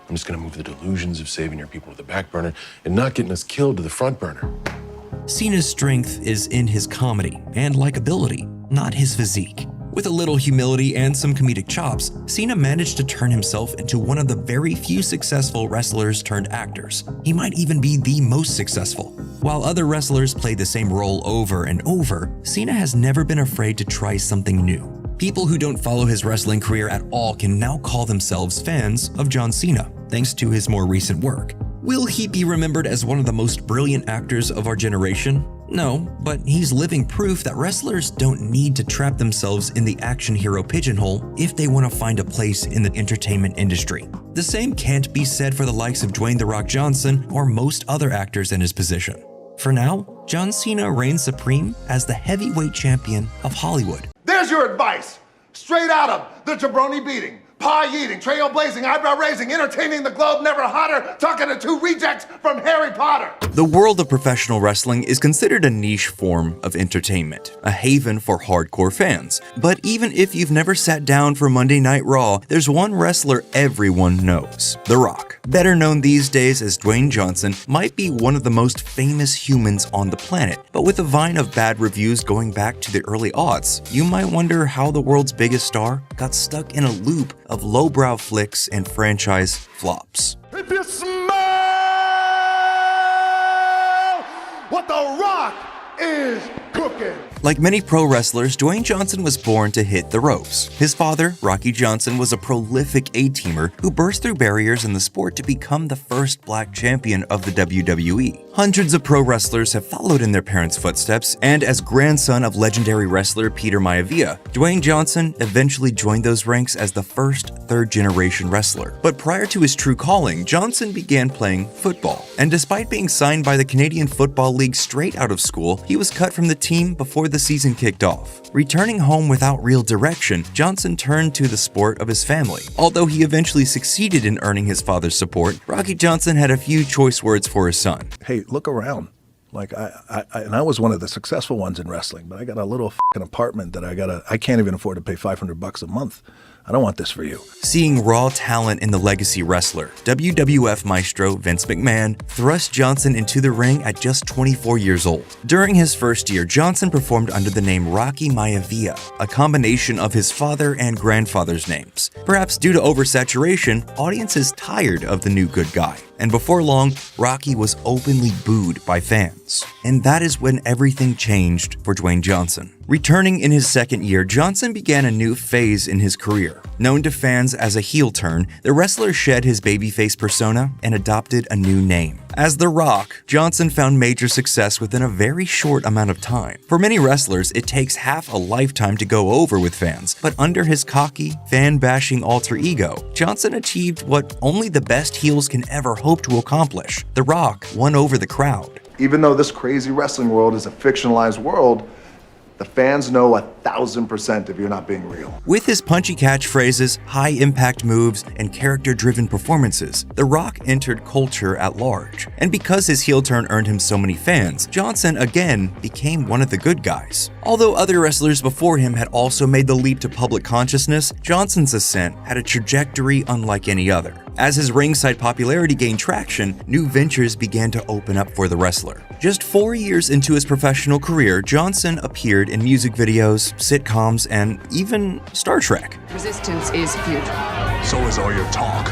I'm just gonna move the delusions of saving your people to the back burner and not getting us killed to the front burner. Cena's strength is in his comedy and likability, not his physique. With a little humility and some comedic chops, Cena managed to turn himself into one of the very few successful wrestlers turned actors. He might even be the most successful. While other wrestlers play the same role over and over, Cena has never been afraid to try something new. People who don't follow his wrestling career at all can now call themselves fans of John Cena. thanks to his more recent work. Will he be remembered as one of the most brilliant actors of our generation? No, but he's living proof that wrestlers don't need to trap themselves in the action hero pigeonhole if they want to find a place in the entertainment industry. The same can't be said for the likes of Dwayne "The Rock" Johnson or most other actors in his position. For now, John Cena reigns supreme as the heavyweight champion of Hollywood. There's your advice. Straight out of the jabroni beating, pie eating, trailblazing, eyebrow raising, entertaining the globe, never hotter, talking to two rejects from Harry Potter. The world of professional wrestling is considered a niche form of entertainment, a haven for hardcore fans. But even if you've never sat down for Monday Night Raw, there's one wrestler everyone knows: The Rock. Better known these days as Dwayne Johnson, might be one of the most famous humans on the planet. But with a vine of bad reviews going back to the early aughts, you might wonder how the world's biggest star got stuck in a loop of lowbrow flicks and franchise flops. If you smell what The Rock is cooking. Like many pro wrestlers, Dwayne Johnson was born to hit the ropes. His father, Rocky Johnson, was a prolific A-teamer who burst through barriers in the sport to become the first black champion of the WWE. Hundreds of pro wrestlers have followed in their parents' footsteps, and as grandson of legendary wrestler Peter Maivia, Dwayne Johnson eventually joined those ranks as the first third-generation wrestler. But prior to his true calling, Johnson began playing football. And despite being signed by the Canadian Football League straight out of school, he was cut from the team before the season kicked off. Returning home without real direction, Johnson turned to the sport of his family. Although he eventually succeeded in earning his father's support, Rocky Johnson had a few choice words for his son. Hey, look around. Like I was one of the successful ones in wrestling, but I got a little fucking apartment that I can't even afford to pay $500 a month. I don't want this for you. Seeing raw talent in the legacy wrestler, WWF maestro Vince McMahon thrust Johnson into the ring at just 24 years old. During his first year, Johnson performed under the name Rocky Maivia, a combination of his father and grandfather's names. Perhaps due to oversaturation, audiences tired of the new good guy. And before long, Rocky was openly booed by fans. And that is when everything changed for Dwayne Johnson. Returning in his second year, Johnson began a new phase in his career. Known to fans as a heel turn, the wrestler shed his babyface persona and adopted a new name. As The Rock, Johnson found major success within a very short amount of time. For many wrestlers, it takes half a lifetime to go over with fans, but under his cocky, fan-bashing alter ego, Johnson achieved what only the best heels can ever hope to accomplish. The Rock won over the crowd. Even though this crazy wrestling world is a fictionalized world, the fans know 1,000% if you're not being real. With his punchy catchphrases, high-impact moves, and character-driven performances, The Rock entered culture at large. And because his heel turn earned him so many fans, Johnson again became one of the good guys. Although other wrestlers before him had also made the leap to public consciousness, Johnson's ascent had a trajectory unlike any other. As his ringside popularity gained traction, new ventures began to open up for the wrestler. Just 4 years into his professional career, Johnson appeared in music videos, sitcoms, and even Star Trek. Resistance is futile. So is all your talk.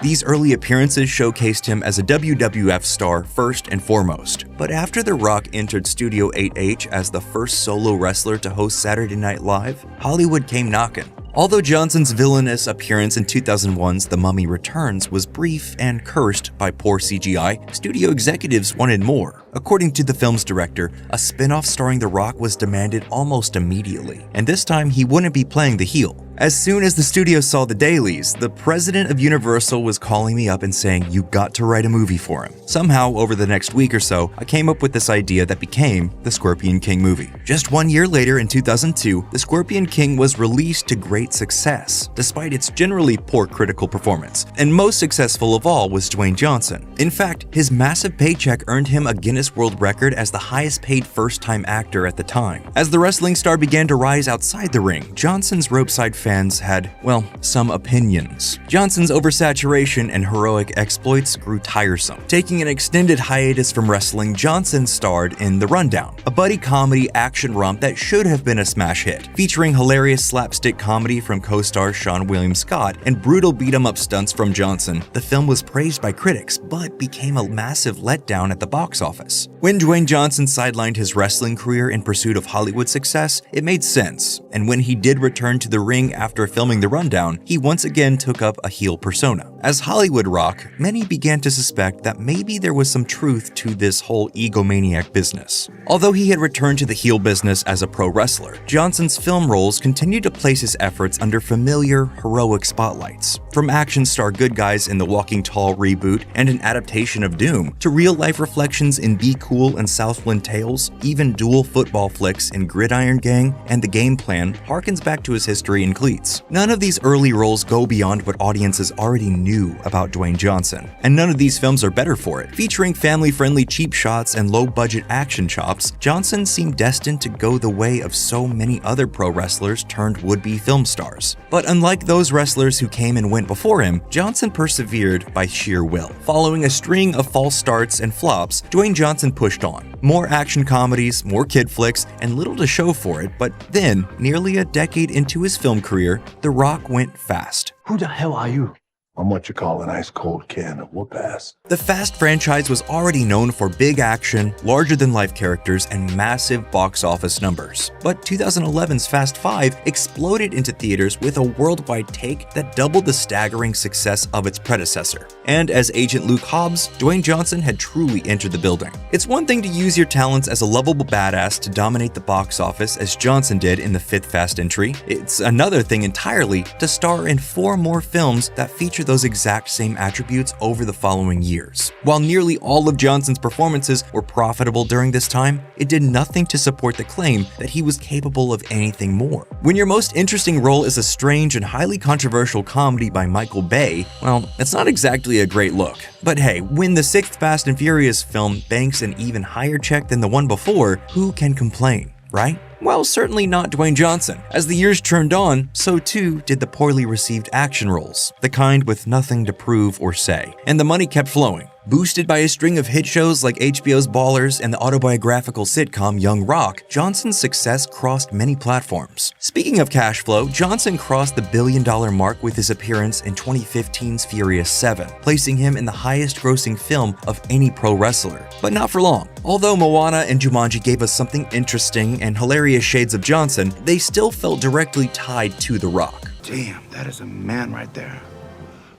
These early appearances showcased him as a WWF star first and foremost. But after The Rock entered Studio 8H as the first solo wrestler to host Saturday Night Live, Hollywood came knocking. Although Johnson's villainous appearance in 2001's The Mummy Returns was brief and cursed by poor CGI, studio executives wanted more. According to the film's director, a spin-off starring The Rock was demanded almost immediately, and this time he wouldn't be playing the heel. As soon as the studio saw the dailies, the president of Universal was calling me up and saying, "You got to write a movie for him." Somehow, over the next week or so, I came up with this idea that became the Scorpion King movie. Just 1 year later, in 2002, The Scorpion King was released to great success, despite its generally poor critical performance. And most successful of all was Dwayne Johnson. In fact, his massive paycheck earned him a Guinness World Record as the highest paid first-time actor at the time. As the wrestling star began to rise outside the ring, Johnson's ropeside fans had, well, some opinions. Johnson's oversaturation and heroic exploits grew tiresome. Taking an extended hiatus from wrestling, Johnson starred in The Rundown, a buddy comedy action romp that should have been a smash hit. Featuring hilarious slapstick comedy from co-star Sean William Scott and brutal beat-em-up stunts from Johnson, the film was praised by critics but became a massive letdown at the box office. When Dwayne Johnson sidelined his wrestling career in pursuit of Hollywood success, it made sense, and when he did return to the ring after filming The Rundown, he once again took up a heel persona. As Hollywood Rock, many began to suspect that maybe there was some truth to this whole egomaniac business. Although he had returned to the heel business as a pro wrestler, Johnson's film roles continued to place his efforts under familiar, heroic spotlights. From action star good guys in the Walking Tall reboot and an adaptation of Doom, to real-life reflections in Be Cool and Southland Tales, even dual football flicks in Gridiron Gang and The Game Plan harkens back to his history in cleats. None of these early roles go beyond what audiences already knew about Dwayne Johnson, and none of these films are better for it. Featuring family-friendly cheap shots and low-budget action chops, Johnson seemed destined to go the way of so many other pro wrestlers turned would-be film stars. But unlike those wrestlers who came and went before him, Johnson persevered by sheer will. Following a string of false starts and flops, Dwayne Johnson pushed on. More action comedies, more kid flicks, and little to show for it, but then, nearly a decade into his film career, The Rock went fast. Who the hell are you? I'm what you call an ice-cold can of whoop-ass. The Fast franchise was already known for big action, larger-than-life characters, and massive box office numbers. But 2011's Fast 5 exploded into theaters with a worldwide take that doubled the staggering success of its predecessor. And as Agent Luke Hobbs, Dwayne Johnson had truly entered the building. It's one thing to use your talents as a lovable badass to dominate the box office as Johnson did in the 5th Fast entry. It's another thing entirely to star in 4 more films that feature those exact same attributes over the following years. While nearly all of Johnson's performances were profitable during this time, it did nothing to support the claim that he was capable of anything more. When your most interesting role is a strange and highly controversial comedy by Michael Bay, well, it's not exactly a great look. But hey, when the 6th Fast and Furious film banks an even higher check than the one before, who can complain, right? Well, certainly not Dwayne Johnson. As the years turned on, so too did the poorly received action roles, the kind with nothing to prove or say, and the money kept flowing. Boosted by a string of hit shows like HBO's Ballers and the autobiographical sitcom Young Rock, Johnson's success crossed many platforms. Speaking of cash flow, Johnson crossed the $1 billion mark with his appearance in 2015's Furious 7, placing him in the highest-grossing film of any pro wrestler. But not for long. Although Moana and Jumanji gave us something interesting and hilarious shades of Johnson, they still felt directly tied to The Rock. Damn, that is a man right there.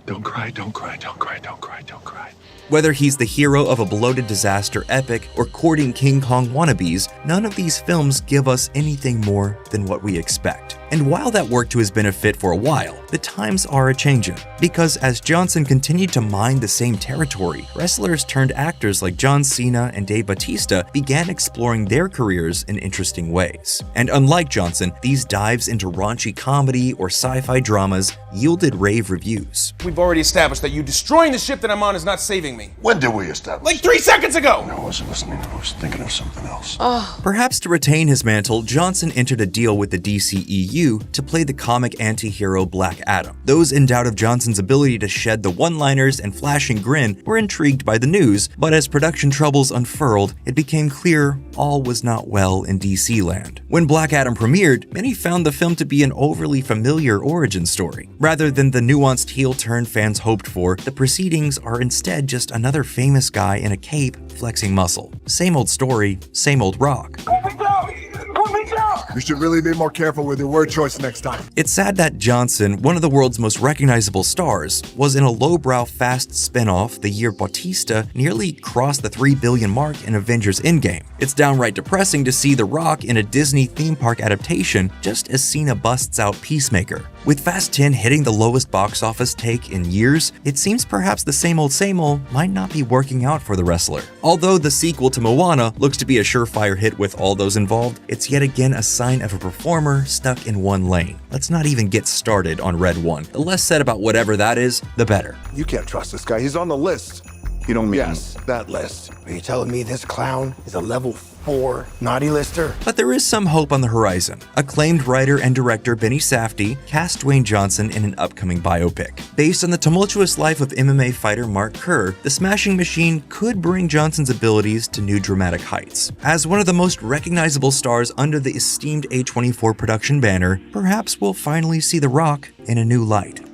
Don't cry, don't cry, don't cry, don't cry, don't cry. Whether he's the hero of a bloated disaster epic or courting King Kong wannabes, none of these films give us anything more than what we expect. And while that worked to his benefit for a while, the times are a-changin'. Because as Johnson continued to mine the same territory, wrestlers turned actors like John Cena and Dave Bautista began exploring their careers in interesting ways. And unlike Johnson, these dives into raunchy comedy or sci-fi dramas yielded rave reviews. We've already established that you destroying the ship that I'm on is not saving me. When did we establish? Like 3 seconds ago! I wasn't listening. I was thinking of something else. Perhaps to retain his mantle, Johnson entered a deal with the DCEU to play the comic anti-hero Black Adam. Those in doubt of Johnson's ability to shed the one-liners and flashing grin were intrigued by the news, but as production troubles unfurled, it became clear all was not well in DC land. When Black Adam premiered, many found the film to be an overly familiar origin story. Rather than the nuanced heel turn fans hoped for, the proceedings are instead just another famous guy in a cape flexing muscle. Same old story, same old Rock. You should really be more careful with your word choice next time. It's sad that Johnson, one of the world's most recognizable stars, was in a lowbrow Fast spinoff the year Bautista nearly crossed the $3 billion mark in Avengers Endgame. It's downright depressing to see The Rock in a Disney theme park adaptation just as Cena busts out Peacemaker. With Fast 10 hitting the lowest box office take in years, it seems perhaps the same old might not be working out for the wrestler. Although the sequel to Moana looks to be a surefire hit with all those involved, it's yet again a sign of a performer stuck in one lane. Let's not even get started on Red 1. The less said about whatever that is, the better. You can't trust this guy. He's on the list. You don't mean that list. Are you telling me this clown is a level 4 naughty lister? But there is some hope on the horizon. Acclaimed writer and director Benny Safdie cast Dwayne Johnson in an upcoming biopic. Based on the tumultuous life of MMA fighter Mark Kerr, the Smashing Machine could bring Johnson's abilities to new dramatic heights. As one of the most recognizable stars under the esteemed A24 production banner, perhaps we'll finally see The Rock in a new light.